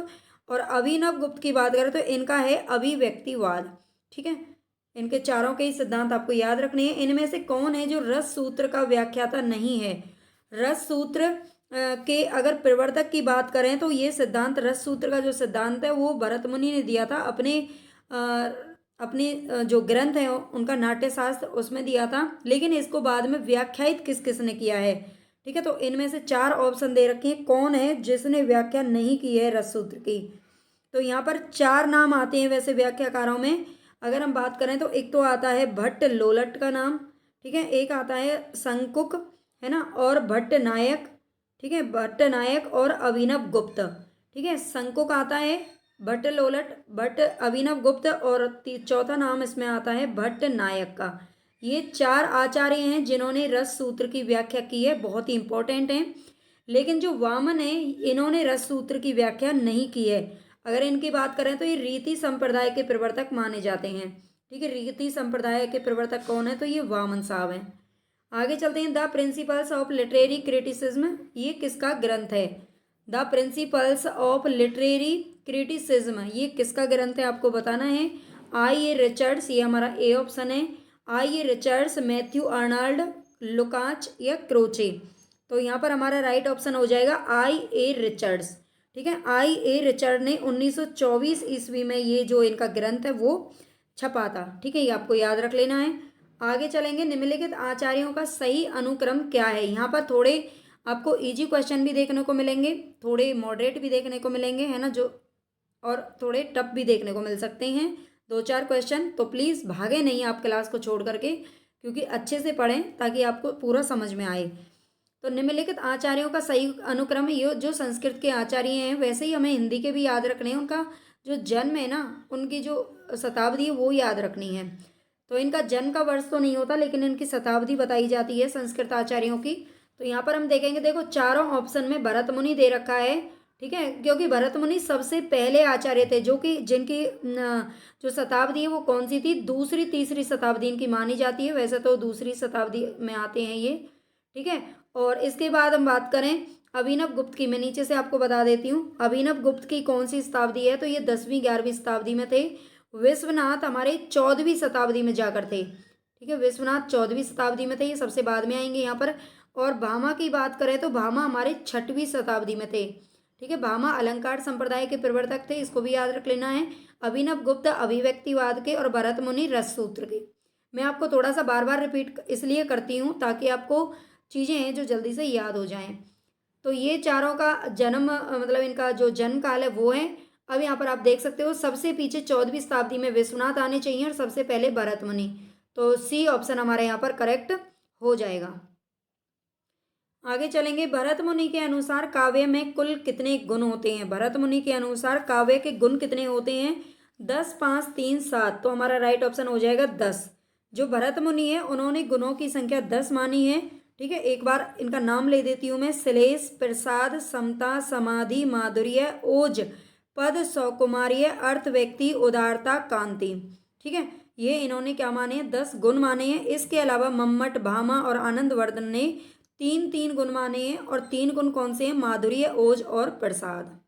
और अभिनव गुप्त की बात करें तो इनका है अभिव्यक्तिवाद। ठीक है, इनके चारों के ही सिद्धांत आपको याद रखने हैं। इनमें से कौन है जो रस सूत्र का व्याख्याता नहीं है? रस सूत्र के अगर प्रवर्तक की बात करें तो ये सिद्धांत, रस सूत्र का जो सिद्धांत है वो भरत मुनि ने दिया था अपने जो ग्रंथ है उनका नाट्यशास्त्र, उसमें दिया था। लेकिन इसको बाद में व्याख्यायित किस किस ने किया है? ठीक है, तो इनमें से चार ऑप्शन दे रखे हैं, कौन है जिसने व्याख्या नहीं की है रस सूत्र की? तो यहाँ पर चार नाम आते हैं वैसे व्याख्याकारों में। अगर हम बात करें तो एक तो आता है भट्ट लोलट का नाम, ठीक है, एक आता है शंकुक, है ना, और भट्ट नायक, ठीक है, भट्ट नायक और अभिनव गुप्त। ठीक है, शंकुक आता है, भट्ट लोलट, भट्ट अभिनव गुप्त, और चौथा नाम इसमें आता है भट्ट नायक का। ये चार आचार्य हैं जिन्होंने रस सूत्र की व्याख्या की है, बहुत ही इंपॉर्टेंट हैं। लेकिन जो वामन है इन्होंने रस सूत्र की व्याख्या नहीं की है। अगर इनकी बात करें तो ये रीति संप्रदाय के प्रवर्तक माने जाते हैं। ठीक है, रीति संप्रदाय के प्रवर्तक कौन है? तो ये वामन साहब हैं। आगे चलते हैं। The principles of literary criticism, ये किसका ग्रंथ है? The principles of literary criticism, ये किसका ग्रंथ है आपको बताना है। आई ए रिचर्ड्स, ये हमारा ए ऑप्शन है। I A Richards, Matthew Arnold, Lukacs या क्रोचे। तो यहाँ पर हमारा राइट ऑप्शन हो जाएगा आई ए रिचर्ड्स। ठीक है, आई ए रिचर्ड ने 1924 ईस्वी में ये जो इनका ग्रंथ है वो छपा था। ठीक है, ये आपको याद रख लेना है। आगे चलेंगे। निम्नलिखित आचार्यों का सही अनुक्रम क्या है? यहाँ पर थोड़े आपको इजी क्वेश्चन भी देखने को मिलेंगे, थोड़े मॉडरेट भी देखने को मिलेंगे, है ना, जो और थोड़े टफ भी देखने को मिल सकते हैं, दो चार क्वेश्चन। तो प्लीज़ भागे नहीं आप क्लास को छोड़ करके, क्योंकि अच्छे से पढ़ें ताकि आपको पूरा समझ में आए। तो निम्नलिखित आचार्यों का सही अनुक्रम, ये जो संस्कृत के आचार्य हैं वैसे ही हमें हिंदी के भी याद रखने हैं। उनका जो जन्म है ना, उनकी जो शताब्दी है वो याद रखनी है। तो इनका जन्म का वर्ष तो नहीं होता, लेकिन इनकी शताब्दी बताई जाती है संस्कृत आचार्यों की। तो यहाँ पर हम देखेंगे, देखो चारों ऑप्शन में भरत मुनि दे रखा है। ठीक है, क्योंकि भरत मुनि सबसे पहले आचार्य थे जो कि जिनकी जो शताब्दी है वो कौन सी थी? दूसरी तीसरी शताब्दी इनकी मानी जाती है। वैसे तो दूसरी शताब्दी में आते हैं ये। ठीक है, और इसके बाद हम बात करें अभिनव गुप्त की, मैं नीचे से आपको बता देती हूँ। अभिनव गुप्त की कौन सी शताब्दी है? तो ये 10वीं 11वीं शताब्दी में थे। विश्वनाथ हमारे 14वीं शताब्दी में जाकर थे। ठीक है, विश्वनाथ 14वीं शताब्दी में थे, ये सबसे बाद में आएंगे यहाँ पर। और भामा की बात करें तो भामा हमारे 6वीं शताब्दी में थे। ठीक है, भामा अलंकार संप्रदाय के प्रवर्तक थे, इसको भी याद रख लेना है। अभिनव गुप्त अभिव्यक्तिवाद के और भरत मुनि रस सूत्र के। मैं आपको थोड़ा सा बार बार रिपीट इसलिए करती हूँ ताकि आपको चीज़ें हैं जो जल्दी से याद हो जाएं। तो ये चारों का जन्म, मतलब इनका जो जन्म काल है वो है। अब यहाँ पर आप देख सकते हो सबसे पीछे 14वीं शताब्दी में विश्वनाथ आने चाहिए और सबसे पहले भरत मुनि। तो सी ऑप्शन हमारे यहाँ पर करेक्ट हो जाएगा। आगे चलेंगे। भरत मुनि के अनुसार काव्य में कुल कितने गुण होते हैं? भरत मुनि के अनुसार काव्य के गुण कितने होते हैं? 10, 5, 3, 7। तो हमारा राइट ऑप्शन हो जाएगा 10। जो भरत मुनि है उन्होंने गुणों की संख्या 10 मानी है। ठीक है, एक बार इनका नाम ले देती हूँ मैं। श्लेष, प्रसाद, समता, समाधि, माधुर्य, ओज, पद, सौकुमार्य, अर्थ, व्यक्ति, उदारता, कांति। ठीक है, ये इन्होंने क्या माने? 10 गुण माने हैं। इसके अलावा मम्मट, भामा और आनंदवर्धन ने 3-3 गुण माने हैं। और 3 गुण कौन से हैं? माधुर्य, ओज और प्रसाद।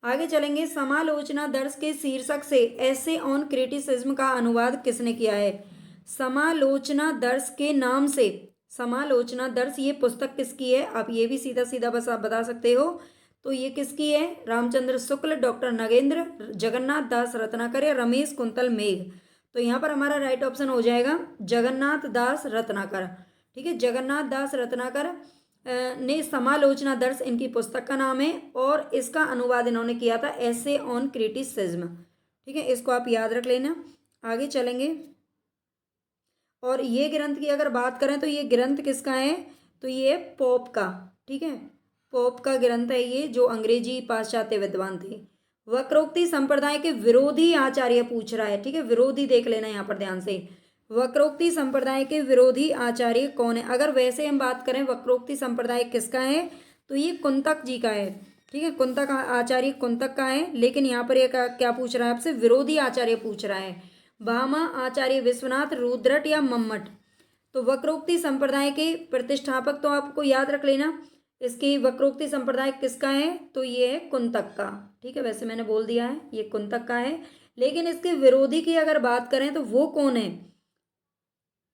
आगे चलेंगे। समालोचना दर्श के शीर्षक से ऐसे ऑन क्रिटिसिज्म का अनुवाद किसने किया है? समालोचना दर्श के नाम से, समालोचना दर्श, ये पुस्तक किसकी है? आप ये भी सीधा सीधा बस आप बता सकते हो। तो ये किसकी है? रामचंद्र शुक्ल, डॉक्टर नगेंद्र, जगन्नाथ दास रत्नाकर या रमेश कुंतल मेघ। तो यहाँ पर हमारा राइट ऑप्शन हो जाएगा जगन्नाथ दास रत्नाकर। ठीक है, जगन्नाथ दास रत्नाकर ने समालोचना दर्श इनकी पुस्तक का नाम है और इसका अनुवाद इन्होंने किया था ऐसे ऑन क्रिटिसिज्म। ठीक है, इसको आप याद रख लेना। आगे चलेंगे। और ये ग्रंथ की अगर बात करें तो ये ग्रंथ किसका है? तो ये पोप का। ठीक है, पोप का ग्रंथ है ये, जो अंग्रेजी पाश्चात्य विद्वान थे। वक्रोक्ति संप्रदाय के विरोधी आचार्य पूछ रहा है, ठीक है, विरोधी देख लेना यहाँ पर ध्यान से। वक्रोक्ति संप्रदाय के विरोधी आचार्य कौन है? अगर वैसे हम बात करें वक्रोक्ति संप्रदाय किसका है, तो ये कुंतक जी का है, ठीक है, कुंतक आचार्य कुंतक का है। लेकिन यहाँ पर ये क्या पूछ रहा है आपसे? विरोधी आचार्य पूछ रहा है। भामा, आचार्य विश्वनाथ, रुद्रट या मम्मट? तो वक्रोक्ति संप्रदाय के प्रतिष्ठापक तो आपको याद रख लेना, इसकी वक्रोक्ति संप्रदाय किसका है, तो ये है कुंतक का, ठीक है, वैसे मैंने बोल दिया है ये कुंतक का है। लेकिन इसके विरोधी की अगर बात करें तो वो कौन है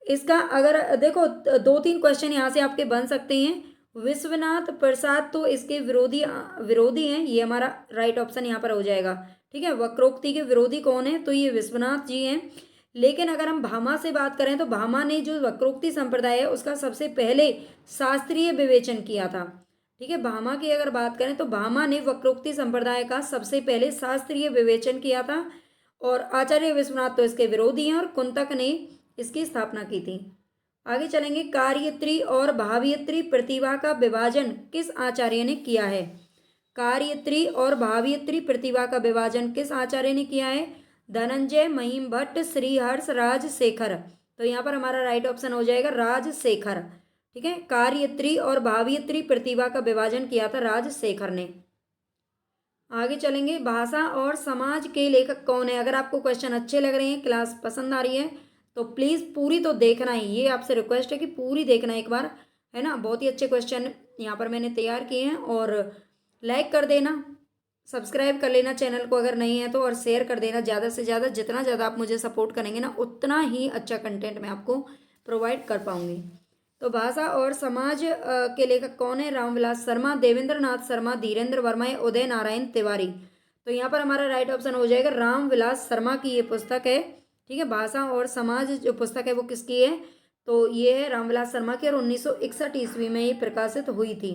इसका? अगर देखो 2-3 क्वेश्चन यहाँ से आपके बन सकते हैं। विश्वनाथ प्रसाद तो इसके विरोधी हैं, ये हमारा राइट ऑप्शन यहाँ पर हो जाएगा, ठीक है। वक्रोक्ति के विरोधी कौन है, तो ये विश्वनाथ जी हैं। लेकिन अगर हम भामा से बात करें तो भामा ने जो वक्रोक्ति संप्रदाय है उसका सबसे पहले शास्त्रीय विवेचन किया था, ठीक है। भामा की अगर बात करें तो भामा ने वक्रोक्ति संप्रदाय का सबसे पहले शास्त्रीय विवेचन किया था, और आचार्य विश्वनाथ तो इसके विरोधी हैं, और कुंतक ने इसकी स्थापना की थी। आगे चलेंगे। कार्यत्री और भावयत्री प्रतिभा का विभाजन किस आचार्य ने किया है? कार्यत्री और भावयत्री प्रतिभा का विभाजन किस आचार्य ने किया है? धनंजय, महिम भट्ट, श्रीहर्ष, राजशेखर। तो यहाँ पर हमारा राइट ऑप्शन हो जाएगा राजशेखर, ठीक है। कार्यत्री और भावयत्री प्रतिभा का विभाजन किया था राजशेखर ने। आगे चलेंगे। भाषा और समाज के लेखक कौन है? अगर आपको क्वेश्चन अच्छे लग रहे हैं, क्लास पसंद आ रही है, तो प्लीज़ पूरी तो देखना ही, ये आपसे रिक्वेस्ट है कि पूरी देखना एक बार, है ना। बहुत ही अच्छे क्वेश्चन यहाँ पर मैंने तैयार किए हैं, और लाइक कर देना, सब्सक्राइब कर लेना चैनल को अगर नहीं है तो, और शेयर कर देना ज़्यादा से ज़्यादा। जितना ज़्यादा आप मुझे सपोर्ट करेंगे ना, उतना ही अच्छा कंटेंट मैं आपको प्रोवाइड कर पाऊँगी। तो भाषा और समाज के लेखक कौन है? रामविलास शर्मा, देवेंद्र नाथ शर्मा, धीरेन्द्र वर्मा, उदय नारायण तिवारी। तो यहाँ पर हमारा राइट ऑप्शन हो जाएगा रामविलास शर्मा की ये पुस्तक है, ठीक है। भाषा और समाज जो पुस्तक है वो किसकी है? तो ये है रामविलास शर्मा की, और 1961 ईस्वी में ये प्रकाशित हुई थी।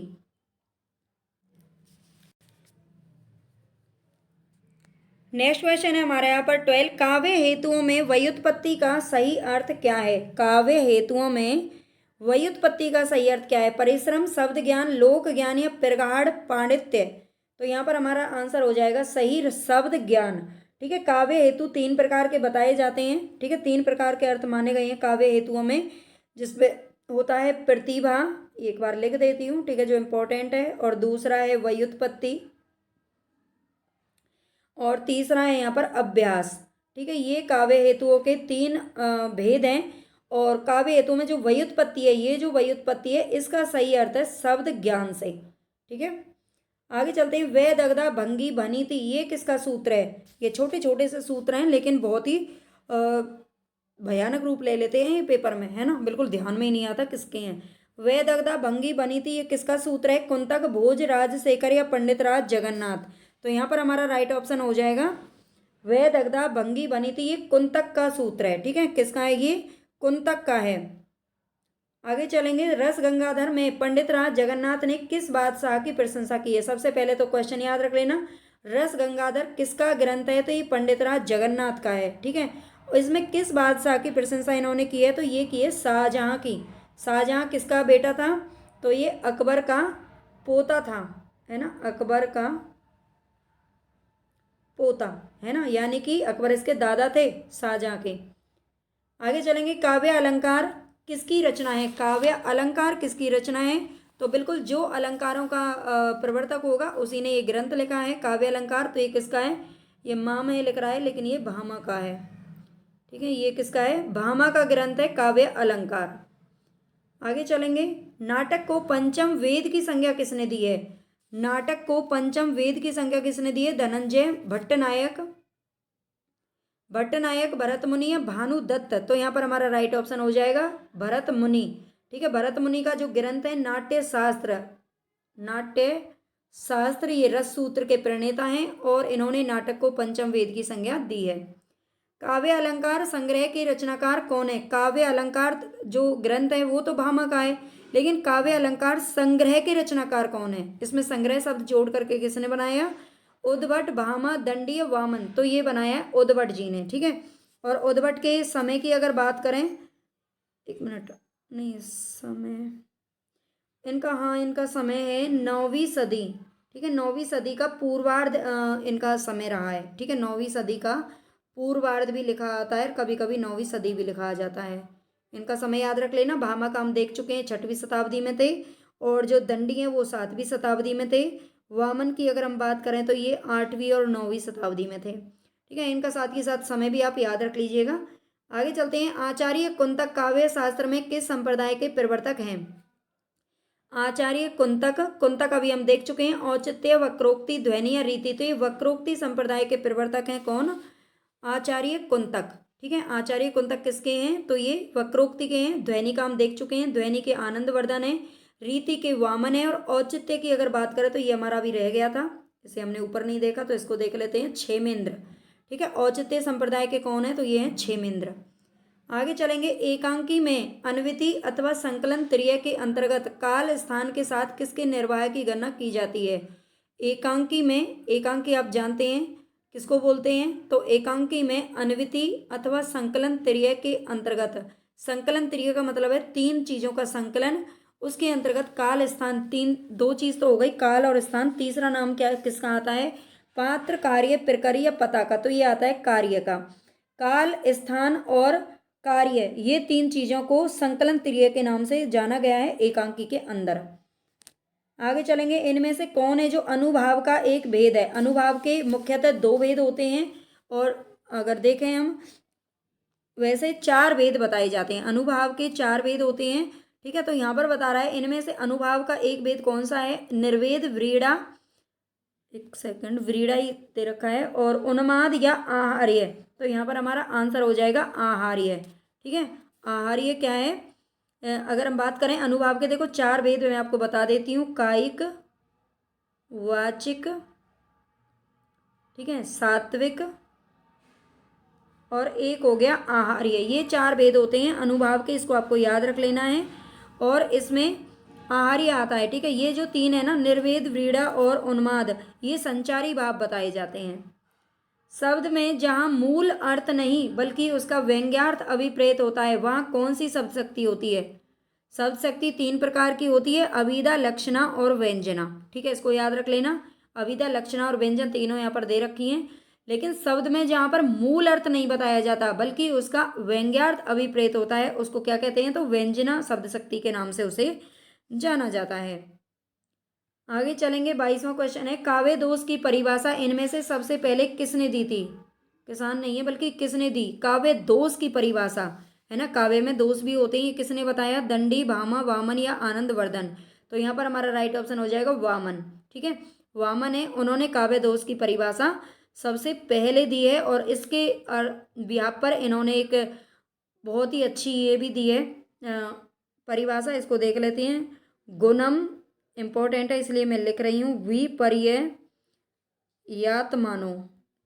नेक्स्ट क्वेश्चन है हमारे यहाँ पर 12। काव्य हेतुओं में व्युत्पत्ति का सही अर्थ क्या है? काव्य हेतुओं में व्युत्पत्ति का सही अर्थ क्या है? परिश्रम, शब्द ज्ञान, लोक ज्ञान या प्रगाढ़ पांडित्य? तो यहाँ पर हमारा आंसर हो जाएगा सही शब्द ज्ञान, ठीक है। काव्य हेतु 3 प्रकार के बताए जाते हैं, ठीक है। 3 प्रकार के अर्थ माने गए हैं काव्य हेतुओं में, जिसमें होता है प्रतिभा, एक बार लिख देती हूँ, ठीक है, जो इम्पोर्टेंट है, और दूसरा है व्युत्पत्ति, और तीसरा है यहाँ पर अभ्यास, ठीक है। ये काव्य हेतुओं के 3 भेद हैं। और काव्य हेतु में जो व्युत्पत्ति है, ये जो व्युत्पत्ति है इसका सही अर्थ है शब्द ज्ञान से, ठीक है। आगे चलते हैं। वे दगदा भंगी बनी थी, ये किसका सूत्र है? ये छोटे छोटे से सूत्र हैं, लेकिन बहुत ही भयानक रूप ले लेते हैं ये पेपर में, है ना, बिल्कुल ध्यान में ही नहीं आता किसके हैं। वे दगदा भंगी बनी थी, ये किसका सूत्र है? कुंतक, भोज, राजशेखर या पंडित राज जगन्नाथ? तो यहाँ पर हमारा राइट ऑप्शन हो जाएगा वे दगदा भंगी बनी थी, ये कुंतक का सूत्र है, ठीक है। किसका है? ये कुंतक का है। आगे चलेंगे। रस गंगाधर में पंडित राज जगन्नाथ ने किस बादशाह की प्रशंसा की है? सबसे पहले तो क्वेश्चन याद रख लेना, रस गंगाधर किसका ग्रंथ है? तो ये पंडित राज जगन्नाथ का है, ठीक है। और इसमें किस बादशाह की प्रशंसा इन्होंने की है? तो ये की है शाहजहां की। शाहजहां किसका बेटा था? तो ये अकबर का पोता था, है ना, अकबर का पोता, है ना, यानी कि अकबर इसके दादा थे शाहजहां के। आगे चलेंगे। काव्य अलंकार किसकी रचना है? काव्य अलंकार किसकी रचना है? तो बिल्कुल जो अलंकारों का प्रवर्तक होगा उसी ने ये ग्रंथ लिखा है काव्य अलंकार। तो ये किसका है? ये माँ में लिख रहा है, लेकिन ये भामा का है, ठीक है। ये किसका है? भामा का ग्रंथ है काव्य अलंकार। आगे चलेंगे। नाटक को पंचम वेद की संज्ञा किसने दी है? नाटक को पंचम वेद की संज्ञा किसने दी है? धनंजय, भट्टनायक, भरत मुनि या भानु दत्त? तो यहाँ पर हमारा राइट ऑप्शन हो जाएगा भरत मुनि, ठीक है। भरत मुनि का जो ग्रंथ है नाट्य शास्त्र, नाट्य शास्त्र, ये रस सूत्र के प्रणेता हैं, और इन्होंने नाटक को पंचम वेद की संज्ञा दी है। काव्य अलंकार संग्रह के रचनाकार कौन है? काव्य अलंकार जो ग्रंथ है वो तो भामा का है, लेकिन काव्य अलंकार संग्रह के रचनाकार कौन है? इसमें संग्रह शब्द जोड़ करके किसने बनाया? उद्भट, भामा, दंडी, वामन? तो ये बनाया है उद्भट जी ने, ठीक है। और उद्भट के समय की अगर बात करें, एक मिनट, नहीं समय, इनका, हाँ, इनका समय है 9वीं सदी। ठीक है, 9वीं सदी का पूर्वार्ध इनका समय रहा है। ठीक है, 9वीं सदी का पूर्वार्ध भी लिखा आता है, कभी कभी 9वीं सदी भी लिखा जाता है। इनका समय याद रख लेना। भामक हम देख चुके हैं 6वीं शताब्दी में थे, और जो दंडी हैं वो 7वीं शताब्दी में थे। वामन की अगर हम बात करें तो ये 8वीं और 9वीं शताब्दी में थे। ठीक है, इनका साथ ही साथ समय भी आप याद रख लीजिएगा। आगे चलते हैं। आचार्य कुंतक काव्य शास्त्र में किस संप्रदाय के प्रवर्तक हैं? आचार्य कुंतक, कुंतक अभी हम देख चुके हैं। औचित्य, वक्रोक्ति, ध्वनि या रीति, तो ये वक्रोक्ति संप्रदाय के प्रवर्तक हैं। कौन? आचार्य कुंतक। ठीक है, आचार्य कुंतक किसके हैं? तो ये वक्रोक्ति के हैं। ध्वनि का हम देख चुके हैं, ध्वनि के आनंदवर्धन है। रीति के वामन है। और औचित्य की अगर बात करें तो ये हमारा भी रह गया था, इसे हमने ऊपर नहीं देखा, तो इसको देख लेते हैं, क्षेमेंद्र। ठीक है, औचित्य संप्रदाय के कौन है? तो ये हैं क्षेमेंद्र। आगे चलेंगे। एकांकी में अन्विति अथवा संकलन त्रिय के अंतर्गत काल स्थान के साथ किसके निर्वाह की गणना की जाती है? एकांकी में, एकांकी आप जानते हैं किसको बोलते हैं? तो एकांकी में अन्विति अथवा संकलन त्रिय के अंतर्गत, संकलन त्रिय का मतलब है तीन चीजों का संकलन, उसके अंतर्गत काल स्थान, तीन, दो चीज तो हो गई, काल और स्थान। तीसरा नाम क्या किसका आता है? पात्र, कार्य, प्रक्रिया या पता का, तो ये आता है कार्य का। काल, स्थान और कार्य, ये तीन चीजों को संकलन त्रिय के नाम से जाना गया है एकांकी के अंदर। आगे चलेंगे। इनमें से कौन है जो अनुभाव का एक भेद है? अनुभाव के मुख्यतः दो भेद होते हैं, और अगर देखें हम वैसे चार भेद बताए जाते हैं। अनुभाव के चार भेद होते हैं। ठीक है, तो यहाँ पर बता रहा है इनमें से अनुभाव का एक भेद कौन सा है? निर्वेद, व्रीड़ा, एक सेकंड, व्रीड़ा ही दे रखा है, और उन्माद या आहार्य। तो यहाँ पर हमारा आंसर हो जाएगा आहार्य। ठीक है, आहार्य क्या है? अगर हम बात करें अनुभाव के, देखो चार भेद मैं आपको बता देती हूँ। कायिक, वाचिक, ठीक है, सात्विक, और एक हो गया आहार्य। ये चार भेद होते हैं अनुभाव के, इसको आपको याद रख लेना है। और इसमें आहार्य आता है। ठीक है, ये जो तीन है ना, निर्वेद, व्रीड़ा और उन्माद, ये संचारी भाव बताए जाते हैं। शब्द में जहाँ मूल अर्थ नहीं बल्कि उसका व्यंग्यार्थ अभिप्रेत होता है, वहाँ कौन सी शब्द शक्ति होती है? शब्द शक्ति तीन प्रकार की होती है, अभिधा, लक्षणा और व्यंजना। ठीक है, इसको याद रख लेना। अभिधा, लक्षणा और व्यंजन तीनों यहाँ पर दे रखी हैं। लेकिन शब्द में जहाँ पर मूल अर्थ नहीं बताया जाता बल्कि उसका व्यंग्यार्थ अभिप्रेत होता है, उसको क्या कहते हैं? तो व्यंजना शब्द शक्ति के नाम से उसे जाना जाता है। आगे चलेंगे। 22वां क्वेश्चन है। काव्य दोष की परिभाषा इनमें से सबसे पहले किसने दी थी? किसान नहीं है बल्कि किसने दी? काव्य दोष की परिभाषा है ना, काव्य में दोष भी होते हैं, किसने बताया? दंडी, भामा, वामन या आनंदवर्धन। तो यहाँ पर हमारा राइट ऑप्शन हो जाएगा वामन। ठीक है, वामन है, उन्होंने काव्य दोष की परिभाषा सबसे पहले दी है। और इसके व्याप पर इन्होंने एक बहुत ही अच्छी ये भी दी है परिभाषा, इसको देख लेते हैं। गुणम इम्पोर्टेंट है इसलिए मैं लिख रही हूँ, विपर्ययात्मानो।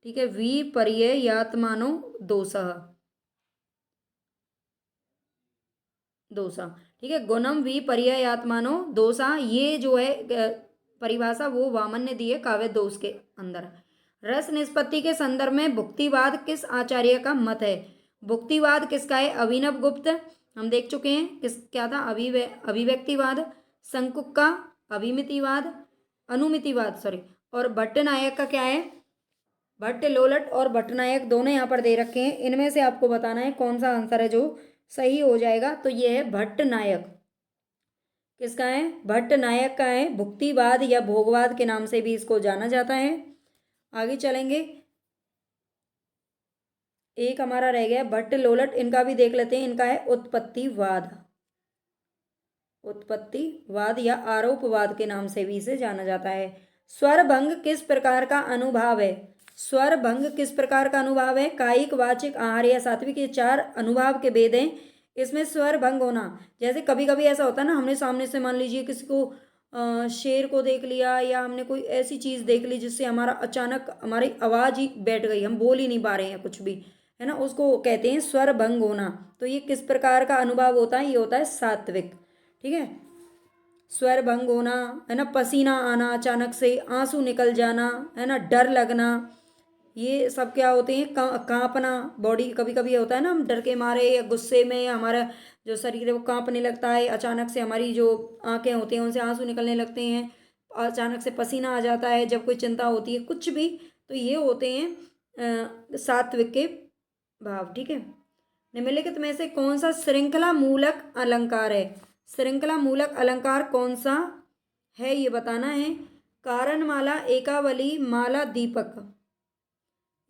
ठीक है, विपर्ययात्मानो दोषः, दोषा। ठीक है, गुणम विपर्ययात्मानो दोषा, ये जो है परिभाषा वो वामन ने दी है काव्य दोष के अंदर। रस निष्पत्ति के संदर्भ में भुक्तिवाद किस आचार्य का मत है? भुक्तिवाद किसका है? अभिनव गुप्त, हम देख चुके हैं। किस क्या था? अभिव्यक्तिवाद, संकुक का अभिमितिवाद, अनुमितिवाद, सॉरी, और भट्टनायक का क्या है? भट्ट लोलट और भट्टनायक दोनों यहाँ पर दे रखे हैं। इनमें से आपको बताना है कौन सा आंसर है जो सही हो जाएगा। तो ये है भट्टनायक। किसका है? भट्टनायक का है। भुक्तिवाद या भोगवाद के नाम से भी इसको जाना जाता है। आगे चलेंगे। एक हमारा रह गया भट्ट लोलट, इनका भी देख लेते हैं। इनका है उत्पत्तिवाद, उत्पत्तिवाद या आरोपवाद के नाम से भी इसे जाना जाता है। स्वर भंग किस प्रकार का अनुभाव है? स्वर भंग किस प्रकार का अनुभाव है? कायिक, वाचिक, आहार्य या सात्विक, ये चार अनुभाव के भेद हैं। इसमें स्वर भंग होना, जैसे कभी कभी ऐसा होता है ना, हमने सामने से मान लीजिए किसी को शेर को देख लिया, या हमने कोई ऐसी चीज़ देख ली जिससे हमारा अचानक हमारी आवाज़ ही बैठ गई, हम बोल ही नहीं पा रहे हैं कुछ भी, है ना, उसको कहते हैं स्वर भंग होना। तो ये किस प्रकार का अनुभाव होता है? ये होता है सात्विक। ठीक है, स्वर भंग होना, है ना, पसीना आना, अचानक से आंसू निकल जाना, है ना, डर लगना, ये सब क्या होते हैं? कांपना, बॉडी कभी कभी होता है ना, हम डर के मारे या गुस्से में या हमारा जो शरीर है वो कांपने लगता है, अचानक से हमारी जो आंखें होती हैं उनसे आंसू निकलने लगते हैं, अचानक से पसीना आ जाता है जब कोई चिंता होती है, कुछ भी, तो ये होते हैं सात्विक के भाव। ठीक है। निम्नलिखित में से कौन सा श्रृंखला मूलक अलंकार है? श्रृंखला मूलक अलंकार कौन सा है ये बताना है। कारणमाला, एकावली, माला, दीपक।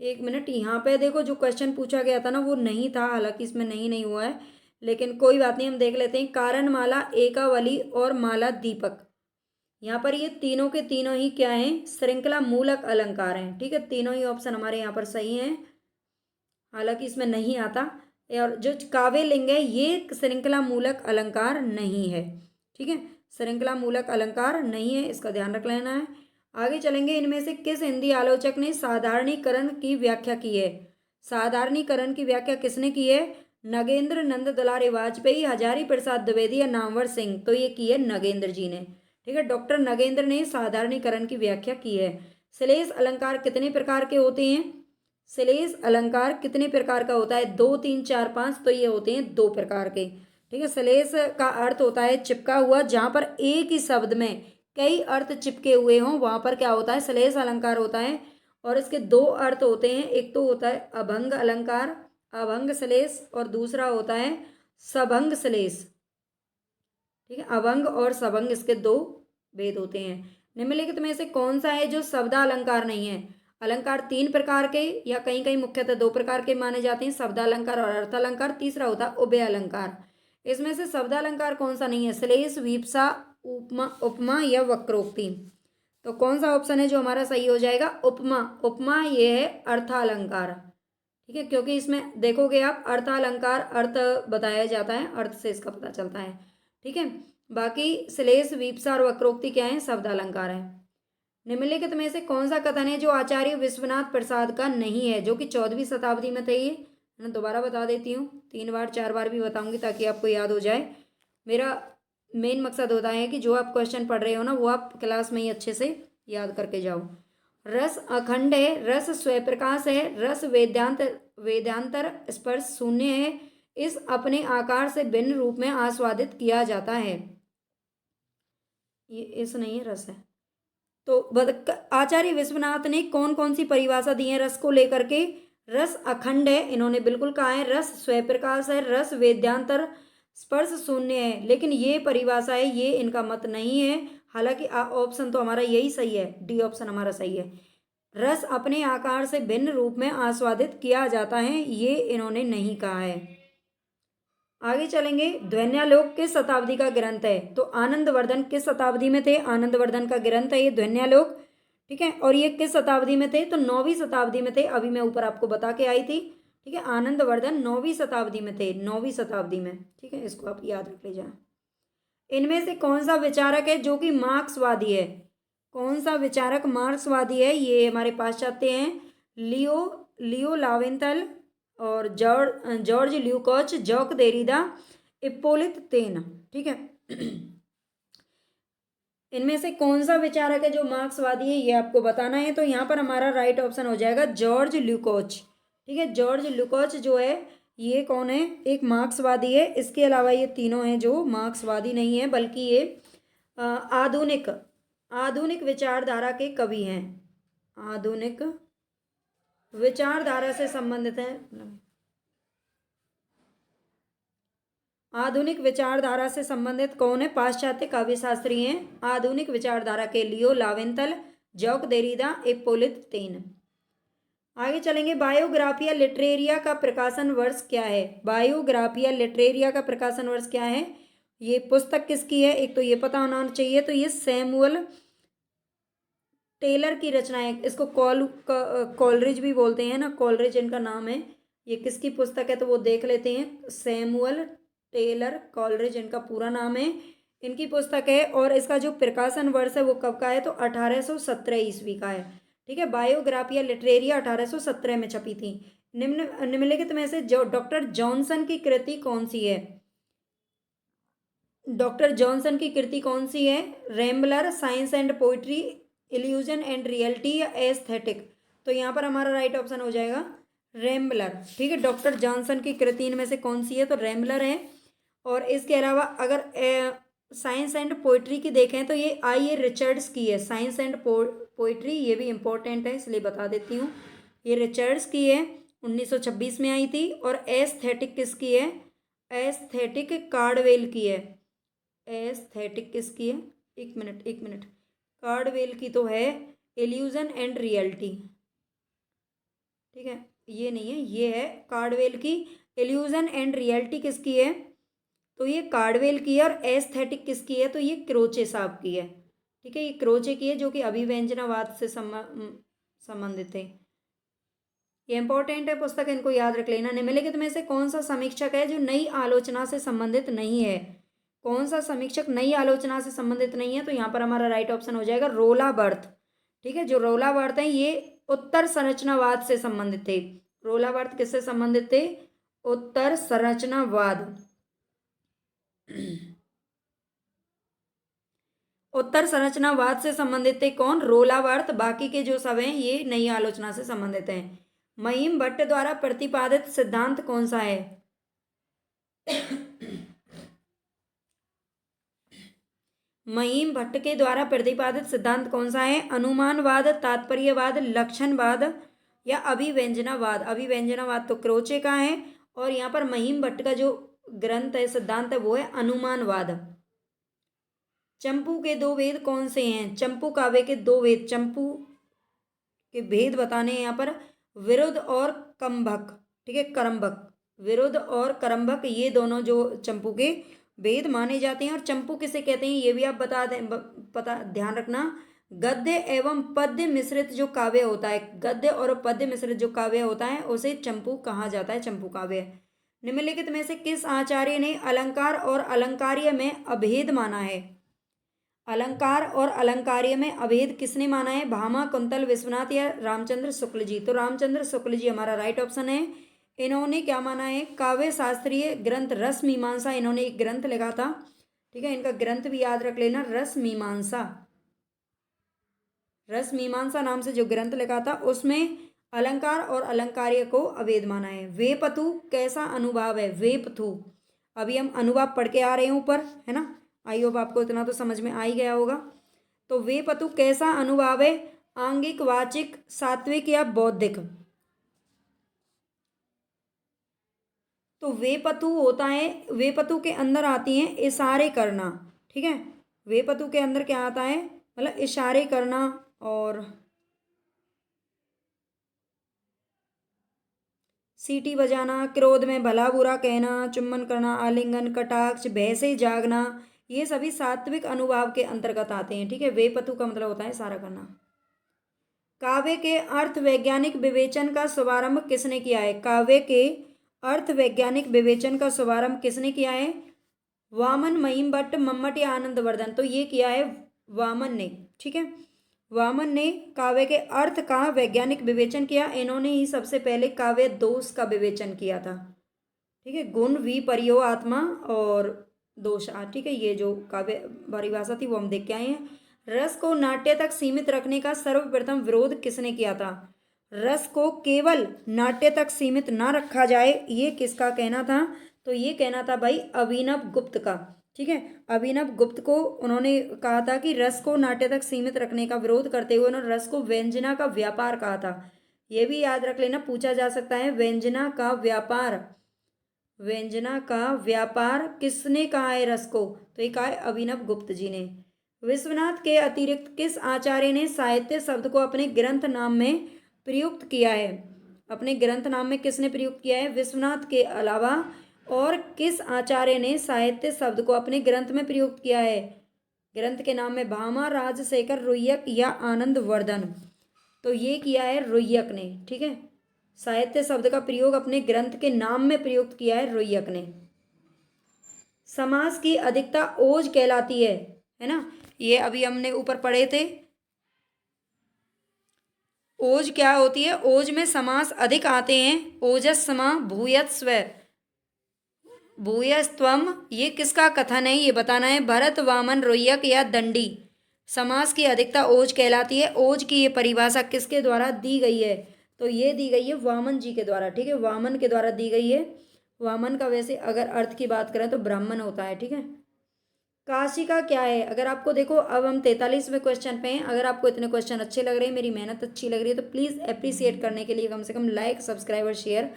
एक मिनट, यहाँ पे देखो जो क्वेश्चन पूछा गया था ना वो नहीं था, हालांकि इसमें नहीं हुआ है, लेकिन कोई बात नहीं, हम देख लेते हैं। कारणमाला, एकावली और माला, दीपक, यहाँ पर ये तीनों के तीनों ही क्या हैं? श्रृंखला मूलक अलंकार हैं। ठीक है, तीनों ही ऑप्शन हमारे यहाँ पर सही हैं, हालांकि इसमें नहीं आता। और जो काव्य लिंग है ये श्रृंखला मूलक अलंकार नहीं है। ठीक है, श्रृंखला मूलक अलंकार नहीं है, इसका ध्यान रख लेना है। आगे चलेंगे। इनमें से किस हिंदी आलोचक ने साधारणीकरण की व्याख्या की है? साधारणीकरण की व्याख्या किसने की है? नगेंद्र नंद दुलारे वाजपेयी, हजारी प्रसाद द्विवेदी या नामवर सिंह? तो ये की है नगेंद्र जी ने। ठीक है, डॉक्टर नगेंद्र ने साधारणीकरण की व्याख्या की है। श्लेष अलंकार कितने प्रकार के होते हैं? श्लेष अलंकार कितने प्रकार का होता है? 2, 3, 4, 5, तो ये होते हैं 2 प्रकार के। ठीक है, श्लेष का अर्थ होता है चिपका हुआ, जहाँ पर एक ही शब्द में कई अर्थ चिपके हुए हों वहाँ पर क्या होता है? श्लेष अलंकार होता है। और इसके 2 अर्थ होते हैं, एक तो होता है अभंग अलंकार, अभंग श्लेष, और दूसरा होता है सभंग श्लेष। ठीक है, अभंग और सभंग, इसके 2 भेद होते हैं। निम्नलिखित में से कौन सा है जो शब्दालंकार नहीं है? अलंकार 3 प्रकार के या कहीं कहीं मुख्यतः 2 प्रकार के माने जाते हैं, शब्दालंकार और अर्थालंकार। तीसरा होता है उभय अलंकार। इसमें से शब्दालंकार कौन सा नहीं है? श्लेष, वीप्सा, उपमा, उपमा या वक्रोक्ति। तो कौन सा ऑप्शन है जो हमारा सही हो जाएगा? उपमा। उपमा ये है अर्थालंकार। ठीक है, क्योंकि इसमें देखोगे आप अर्थालंकार अर्थ बताया जाता है, अर्थ से इसका पता चलता है। ठीक है, बाकी श्लेष, वीप्सा और वक्रोक्ति क्या है? शब्दालंकार है। निम्नलिखित में से कौन सा कथन है जो आचार्य विश्वनाथ प्रसाद का नहीं है, जो कि 14वीं शताब्दी में थे? ये मैं दोबारा बता देती हूँ, 3 बार 4 बार भी बताऊंगी ताकि आपको याद हो जाए। मेरा मेन मकसद होता है कि जो आप क्वेश्चन पढ़ रहे हो ना वो आप क्लास में ही अच्छे से याद करके जाओ। रस अखंड है, रस स्वप्रकाश है, रस वेदांतर स्पर्श शून्य है, इस अपने आकार से भिन्न रूप में आस्वादित किया जाता है। ये इस नहीं है, रस है। तो आचार्य विश्वनाथ ने कौन कौन सी परिभाषा दी है रस को लेकर के? रस अखंड है, इन्होंने बिल्कुल कहा है। रस स्वप्रकाश है, रस वेदांतर स्पर्श शून्य है, लेकिन ये परिभाषा है, ये इनका मत नहीं है। हालांकि ऑप्शन तो हमारा यही सही है, डी ऑप्शन हमारा सही है। रस अपने आकार से भिन्न रूप में आस्वादित किया जाता है, ये इन्होंने नहीं कहा है। आगे चलेंगे। ध्वन्यालोक किस शताब्दी का ग्रंथ है? तो आनंदवर्धन किस शताब्दी में थे? आनंदवर्धन का ग्रंथ है ये ध्वन्यालोक। ठीक है, और ये किस शताब्दी में थे? तो 9वीं शताब्दी में थे, अभी मैं ऊपर आपको बता के आई थी। ठीक है, आनंदवर्धन 9वीं शताब्दी में थे, 9वीं शताब्दी में। ठीक है, इसको आप याद रख लीजिए। इनमें से कौन सा विचारक है जो कि मार्क्सवादी है? कौन सा विचारक मार्क्सवादी है? ये हमारे पाश्चात्य हैं, लियो लावेंथल और जॉर्ज ल्यूकोच, जॉक देरिदा, इप्पोलित तेन। ठीक है, इनमें से कौन सा विचारक है जो मार्क्सवादी है ये आपको बताना है। तो यहाँ पर हमारा राइट ऑप्शन हो जाएगा जॉर्ज ल्यूकोच। ठीक है, जॉर्ज ल्यूकोच जो है ये कौन है? एक मार्क्सवादी है। इसके अलावा ये तीनों हैं जो मार्क्सवादी नहीं है, बल्कि ये आधुनिक विचारधारा के कवि हैं, आधुनिक विचारधारा से संबंधित हैं, आधुनिक विचारधारा से संबंधित कौन है? पाश्चात्य काव्यशास्त्री हैं आधुनिक विचारधारा के, लियो लावेंथल, जॉक देरिदा, इप्पोलित तेन। आगे चलेंगे। बायोग्राफिया लिटरेरिया का प्रकाशन वर्ष क्या है? बायोग्राफिया लिटरेरिया का प्रकाशन वर्ष क्या है? ये पुस्तक किसकी है? एक तो ये पता होना चाहिए। तो ये सैमुअल टेलर की रचना है। इसको कॉलरिज भी बोलते हैं ना, कॉलरिज इनका नाम है। ये किसकी पुस्तक है तो वो देख लेते हैं। सैमुअल टेलर कॉलरिज इनका पूरा नाम है, इनकी पुस्तक है। और इसका जो प्रकाशन वर्ष है वो कब का है? तो 1817 ईस्वी का है। ठीक है, बायोग्राफिया लिटरेरिया 1817 में छपी थी। निम्नलिखित में से जो डॉक्टर जॉनसन की कृति कौन सी है? डॉक्टर जॉनसन की कृति कौन सी है? Rambler, science and poetry, illusion and reality या एस्थेटिक? तो यहाँ पर हमारा राइट ऑप्शन हो जाएगा रैम्बलर। ठीक है, डॉक्टर जॉनसन की कृति इनमें से कौन सी है? तो रैम्बलर है। और इसके अलावा अगर साइंस एंड पोइट्री की देखें तो ये आई ए रिचर्ड्स की है। साइंस एंड पोइट्री ये भी इम्पोर्टेंट है, इसलिए बता देती हूँ। ये रिचर्ड्स की है, 1926 में आई थी। और एस्थेटिक किसकी है? एस्थेटिक कार्डवेल की है। एस्थेटिक किसकी है? एक मिनट, कार्डवेल की तो है इल्यूजन एंड रियलिटी, ठीक है, ये नहीं है, ये है कार्डवेल की इल्यूजन एंड रियलिटी। किसकी है? तो ये कार्डवेल की है। और एस्थेटिक किसकी है? तो ये क्रोचे साहब की है, ठीक है, ये क्रोचे की है, जो कि अभिव्यंजनावाद से संबंधित है। ये इंपॉर्टेंट है पुस्तक, इनको याद रख लेना। निम्नलिखित में से कौन सा समीक्षक है जो नई आलोचना से संबंधित नहीं है? कौन सा समीक्षक नई आलोचना से संबंधित नहीं है? तो यहाँ पर हमारा राइट ऑप्शन हो जाएगा रोला बर्थ, ठीक है। जो रोला बर्थ है ये उत्तर संरचनावाद से संबंधित थे। रोला बर्थ किससे संबंधित थे? उत्तर संरचनावाद। उत्तर संरचनावाद से संबंधित थे कौन? रोला बर्थ। बाकी के जो सब हैं ये नई आलोचना से संबंधित हैं। महिम भट्ट द्वारा प्रतिपादित सिद्धांत कौन सा है? महिम भट्ट के द्वारा प्रतिपादित सिद्धांत कौन सा है? अनुमानवाद, तात्पर्यवाद, लक्षणवाद या अभिव्यंजनावाद? अभिव्यंजनावाद तो क्रोचे का है। और यहाँ पर महिम भट्ट का जो ग्रंथ है, सिद्धांत है, वो है अनुमानवाद। चंपू के दो वेद कौन से हैं? चंपू काव्य के दो वेद, चंपू के भेद बताने हैं यहाँ पर, विरुद्ध और कंभक, ठीक है, करम्भक। विरुद्ध और करम्भक ये दोनों जो चंपू के वेद माने जाते हैं। और चंपू किसे कहते हैं ये भी आप बता दें, पता ध्यान रखना। गद्य एवं पद्य मिश्रित जो काव्य होता है, गद्य और पद्य मिश्रित जो काव्य होता है उसे चंपू कहा जाता है, चंपू काव्य। निम्नलिखित में से किस आचार्य ने अलंकार और अलंकार्य में अभेद माना है? अलंकार और अलंकार्य में अभेद किसने माना है? भामा, कुंतल, विश्वनाथ या रामचंद्र शुक्ल जी? तो रामचंद्र शुक्ल जी हमारा राइट ऑप्शन है। इन्होंने क्या माना है? काव्य शास्त्रीय ग्रंथ रस मीमांसा, इन्होंने एक ग्रंथ लिखा था, ठीक है, इनका ग्रंथ भी याद रख लेना, रस मीमांसा। रस मीमांसा नाम से जो ग्रंथ लिखा था उसमें अलंकार और अलंकार्य को अभेद माना है। वेपतु कैसा अनुभाव है? वेपतु अभी हम अनुभाव पढ़ के आ रहे हैं ऊपर, है ना, आई होप आपको इतना तो समझ में आ ही गया होगा। तो वेपतु कैसा अनुभाव है? आंगिक, वाचिक, सात्विक या बौद्धिक? तो वेपतु होता है, वेपतु के अंदर आती हैं इशारे करना, ठीक है, वेपतु के अंदर क्या आता है? मतलब इशारे करना, और सीटी बजाना, क्रोध में भला बुरा कहना, चुम्बन करना, आलिंगन, कटाक्ष, भय से जागना, ये सभी सात्विक अनुभाव के अंतर्गत आते हैं, ठीक है। वेपतु का मतलब होता है इशारा करना। काव्य के अर्थ वैज्ञानिक विवेचन का शुभारंभ किसने किया है? काव्य के अर्थ वैज्ञानिक विवेचन का शुभारंभ किसने किया है? वामन, महिम भट्ट, मम्मट या आनंदवर्धन? तो ये किया है वामन ने, ठीक है। वामन ने काव्य के अर्थ का वैज्ञानिक विवेचन किया। इन्होंने ही सबसे पहले काव्य दोष का विवेचन किया था, ठीक है, गुण, विपर्यो, आत्मा और दोष, ठीक है, ये जो काव्य परिभाषा थी वो हम देख के आए हैं। रस को नाट्य तक सीमित रखने का सर्वप्रथम विरोध किसने किया था? रस को केवल नाट्य तक सीमित ना रखा जाए, ये किसका कहना था? तो ये कहना था भाई अभिनव गुप्त का, ठीक है। अभिनव गुप्त को उन्होंने कहा था कि रस को नाट्य तक सीमित रखने का विरोध करते हुए उन्होंने रस को व्यंजना का व्यापार कहा था। ये भी याद रख लेना, पूछा जा सकता है, व्यंजना का व्यापार, व्यंजना का व्यापार किसने कहा है रस को? तो ये कहा है अभिनव गुप्त जी ने। विश्वनाथ के अतिरिक्त किस आचार्य ने साहित्य शब्द को अपने ग्रंथ नाम में प्रयुक्त किया है? अपने ग्रंथ नाम में किसने प्रयुक्त किया है? विश्वनाथ के अलावा और किस आचार्य ने साहित्य शब्द को अपने ग्रंथ में प्रयुक्त किया है? ग्रंथ के नाम में भामा, राजशेखर, रुय्यक या आनंदवर्धन? तो ये किया है रुय्यक ने, ठीक है। साहित्य शब्द का प्रयोग अपने ग्रंथ के नाम में प्रयुक्त किया है रुय्यक ने। समास की अधिकता ओज कहलाती है ना, ये अभी हमने ऊपर पढ़े थे। ओज क्या होती है? ओज में समास अधिक आते हैं। ओजस समा भूयस्व, भूयस्त्वम, ये किसका कथन है ये बताना है। भरत, वामन, रुय्यक या दंडी? समास की अधिकता ओज कहलाती है। ओज की ये परिभाषा किसके द्वारा दी गई है? तो ये दी गई है वामन जी के द्वारा, ठीक है, वामन के द्वारा दी गई है। वामन का वैसे अगर अर्थ की बात करें तो ब्राह्मण होता है, ठीक है। काशिका क्या है? अगर आपको देखो, अब हम 43वें क्वेश्चन पे हैं। अगर आपको इतने क्वेश्चन अच्छे लग रहे हैं, मेरी मेहनत अच्छी लग रही है, तो प्लीज़ अप्रिसिएट करने के लिए कम से कम लाइक, सब्सक्राइब और शेयर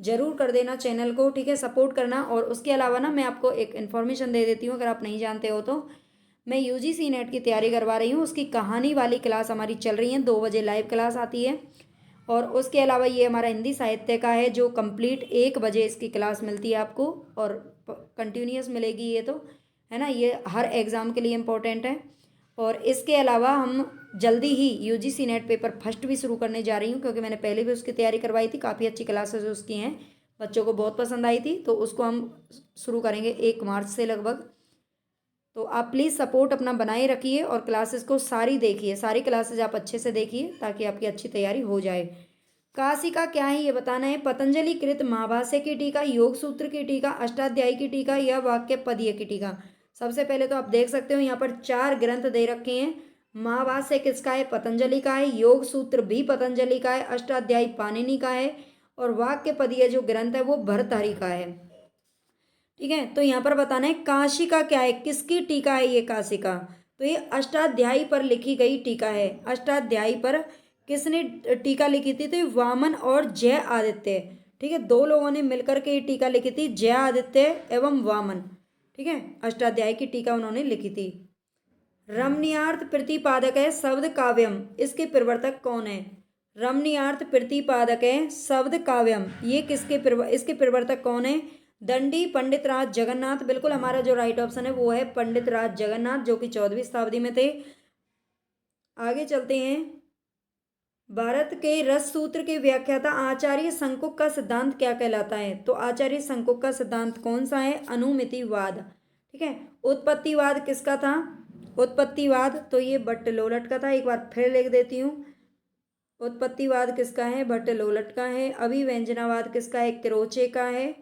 जरूर कर देना चैनल को, ठीक है, सपोर्ट करना। और उसके अलावा ना मैं आपको एक इन्फॉर्मेशन दे देती हूँ, अगर आप नहीं जानते हो तो मैं यूजीसी नेट की तैयारी करवा रही हूँ। उसकी कहानी वाली क्लास हमारी चल रही है, 2 बजे लाइव क्लास आती है। और उसके अलावा ये हमारा हिंदी साहित्य का है, जो कंप्लीट 1 बजे इसकी क्लास मिलती है आपको, और कंटिन्यूस मिलेगी ये, तो है ना, ये हर एग्ज़ाम के लिए इम्पोर्टेंट है। और इसके अलावा हम जल्दी ही यूजीसी नेट पेपर फर्स्ट भी शुरू करने जा रही हूँ, क्योंकि मैंने पहले भी उसकी तैयारी करवाई थी, काफ़ी अच्छी क्लासेस उसकी हैं, बच्चों को बहुत पसंद आई थी। तो उसको हम शुरू करेंगे 1 मार्च से लगभग। तो आप प्लीज़ सपोर्ट अपना बनाए रखिए और क्लासेस को सारी देखिए, सारी क्लासेस आप अच्छे से देखिए, ताकि आपकी अच्छी तैयारी हो जाए। काशी का क्या है ये बताना है। पतंजलि कृत महाभाष्य की टीका, योग सूत्र की टीका, अष्टाध्यायी की टीका या वाक्य पदीय की टीका। सबसे पहले तो आप देख सकते हो यहाँ पर 4 ग्रंथ दे रखे हैं। महाभाष्य किसका है? पतंजलि का है। योग सूत्र भी पतंजलि का है। अष्टाध्यायी पाणिनि का है। और वाक्य पदीय जो ग्रंथ है वो भर्तहरि का है, ठीक है। तो यहाँ पर बताना है काशी का क्या है, किसकी टीका है ये काशी का? तो ये अष्टाध्यायी पर लिखी गई टीका है। अष्टाध्यायी पर किसने टीका लिखी थी? तो ये वामन और जय आदित्य, ठीक है, 2 लोगों ने मिलकर के ये टीका लिखी थी, जय आदित्य एवं वामन, ठीक है। अष्टाध्यायी की टीका उन्होंने लिखी थी। रमणीयार्थ प्रतिपादक है शब्द काव्यम, इसके प्रवर्तक कौन है? रमणीयार्थ प्रतिपादक है शब्द काव्यम, ये इसके प्रवर्तक कौन है? दंडी पंडित राज जगन्नाथ। बिल्कुल हमारा जो राइट ऑप्शन है वो है पंडित राज जगन्नाथ, जो कि 14वीं शताब्दी में थे। आगे चलते हैं। भारत के रस सूत्र के व्याख्याता आचार्य शंकुक का सिद्धांत क्या कहलाता है? तो आचार्य शंकुक का सिद्धांत कौन सा है? अनुमितिवाद, ठीक है। उत्पत्तिवाद किसका था? उत्पत्तिवाद तो ये भट्टलोलट का था। एक बार फिर लिख देती हूँ, उत्पत्तिवाद किसका है? भट्टलोलट का है। अभिव्यंजनावाद किसका है? क्रोचे का है।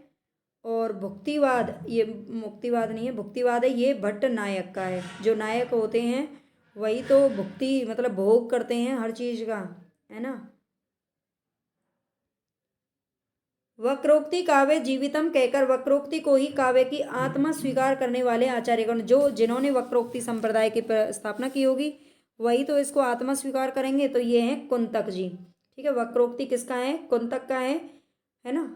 और भुक्तिवाद, ये मुक्तिवाद नहीं है, भुक्तिवाद है, ये भट्ट नायक का है। जो नायक होते हैं वही तो भुक्ति मतलब भोग करते हैं हर चीज का, है ना। वक्रोक्ति काव्य जीवितम कहकर वक्रोक्ति को ही काव्य की आत्मा स्वीकार करने वाले आचार्यगण, जो जिन्होंने वक्रोक्ति संप्रदाय की स्थापना की होगी वही तो इसको आत्मा स्वीकार करेंगे। तो ये हैं कुंतक जी, ठीक है। वक्रोक्ति किसका है? कुंतक का है ना।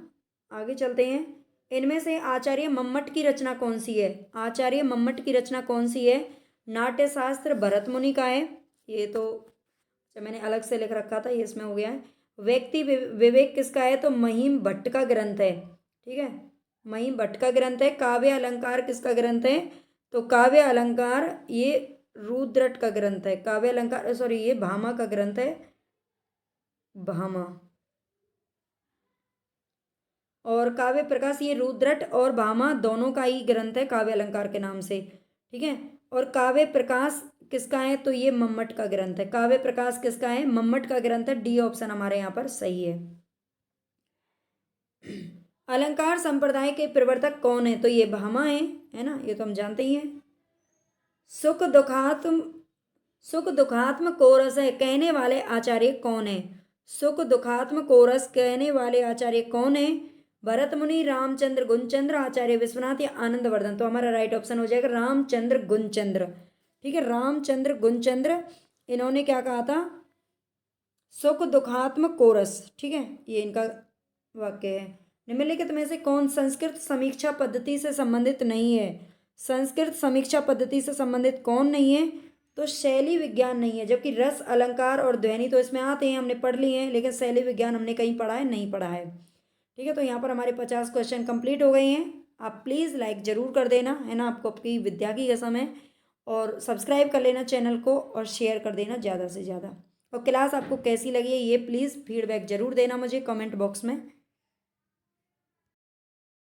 आगे चलते हैं। इनमें से आचार्य मम्मट की रचना कौन सी है? आचार्य मम्मट की रचना कौन सी है? नाट्यशास्त्र भरत मुनि का है। ये तो मैंने अलग से लिख रखा था, ये इसमें हो गया है। व्यक्ति विवेक किसका है? तो महिम भट्ट का ग्रंथ है, ठीक है, महिम भट्ट का ग्रंथ है। काव्य अलंकार किसका ग्रंथ है? तो काव्य अलंकार ये रुद्रट का ग्रंथ है। काव्य अलंकार सॉरी ये भामा का ग्रंथ है, भामा। और काव्य प्रकाश ये रुद्रट और भामा दोनों का ही ग्रंथ है काव्य अलंकार के नाम से, ठीक है। और काव्य प्रकाश किसका है? तो ये मम्मट का ग्रंथ है। काव्य प्रकाश किसका है? मम्मट का ग्रंथ है। डी ऑप्शन हमारे यहाँ पर सही है। अलंकार संप्रदाय के प्रवर्तक कौन है? तो ये भामा है ना, ये तो हम जानते ही हैं। सुख दुखात्म कोरस है कहने वाले आचार्य कौन है? सुख दुखात्म कोरस कहने वाले आचार्य कौन है? भरत मुनि, रामचंद्र गुणचंद्र, आचार्य विश्वनाथ या आनंदवर्धन। तो हमारा राइट ऑप्शन हो जाएगा रामचंद्र गुणचंद्र, ठीक है। रामचंद्र गुणचंद्र इन्होंने क्या कहा था? सुख दुखात्म कोरस, ठीक है, ये इनका वाक्य है। निम्नलिखित में से कौन संस्कृत समीक्षा पद्धति से संबंधित नहीं है? संस्कृत समीक्षा पद्धति से संबंधित कौन नहीं है? तो शैली विज्ञान नहीं है। जबकि रस अलंकार और ध्वनि तो इसमें आते हैं, हमने पढ़ लिए हैं, लेकिन शैली विज्ञान हमने कहीं पढ़ा है? नहीं पढ़ा है, ठीक है। तो यहाँ पर हमारे 50 क्वेश्चन कंप्लीट हो गए हैं। आप प्लीज़ लाइक ज़रूर कर देना, है ना, आपको आपकी विद्या की कसम है। और सब्सक्राइब कर लेना चैनल को और शेयर कर देना ज़्यादा से ज़्यादा। और क्लास आपको कैसी लगी है ये प्लीज़ फीडबैक ज़रूर देना मुझे कमेंट बॉक्स में।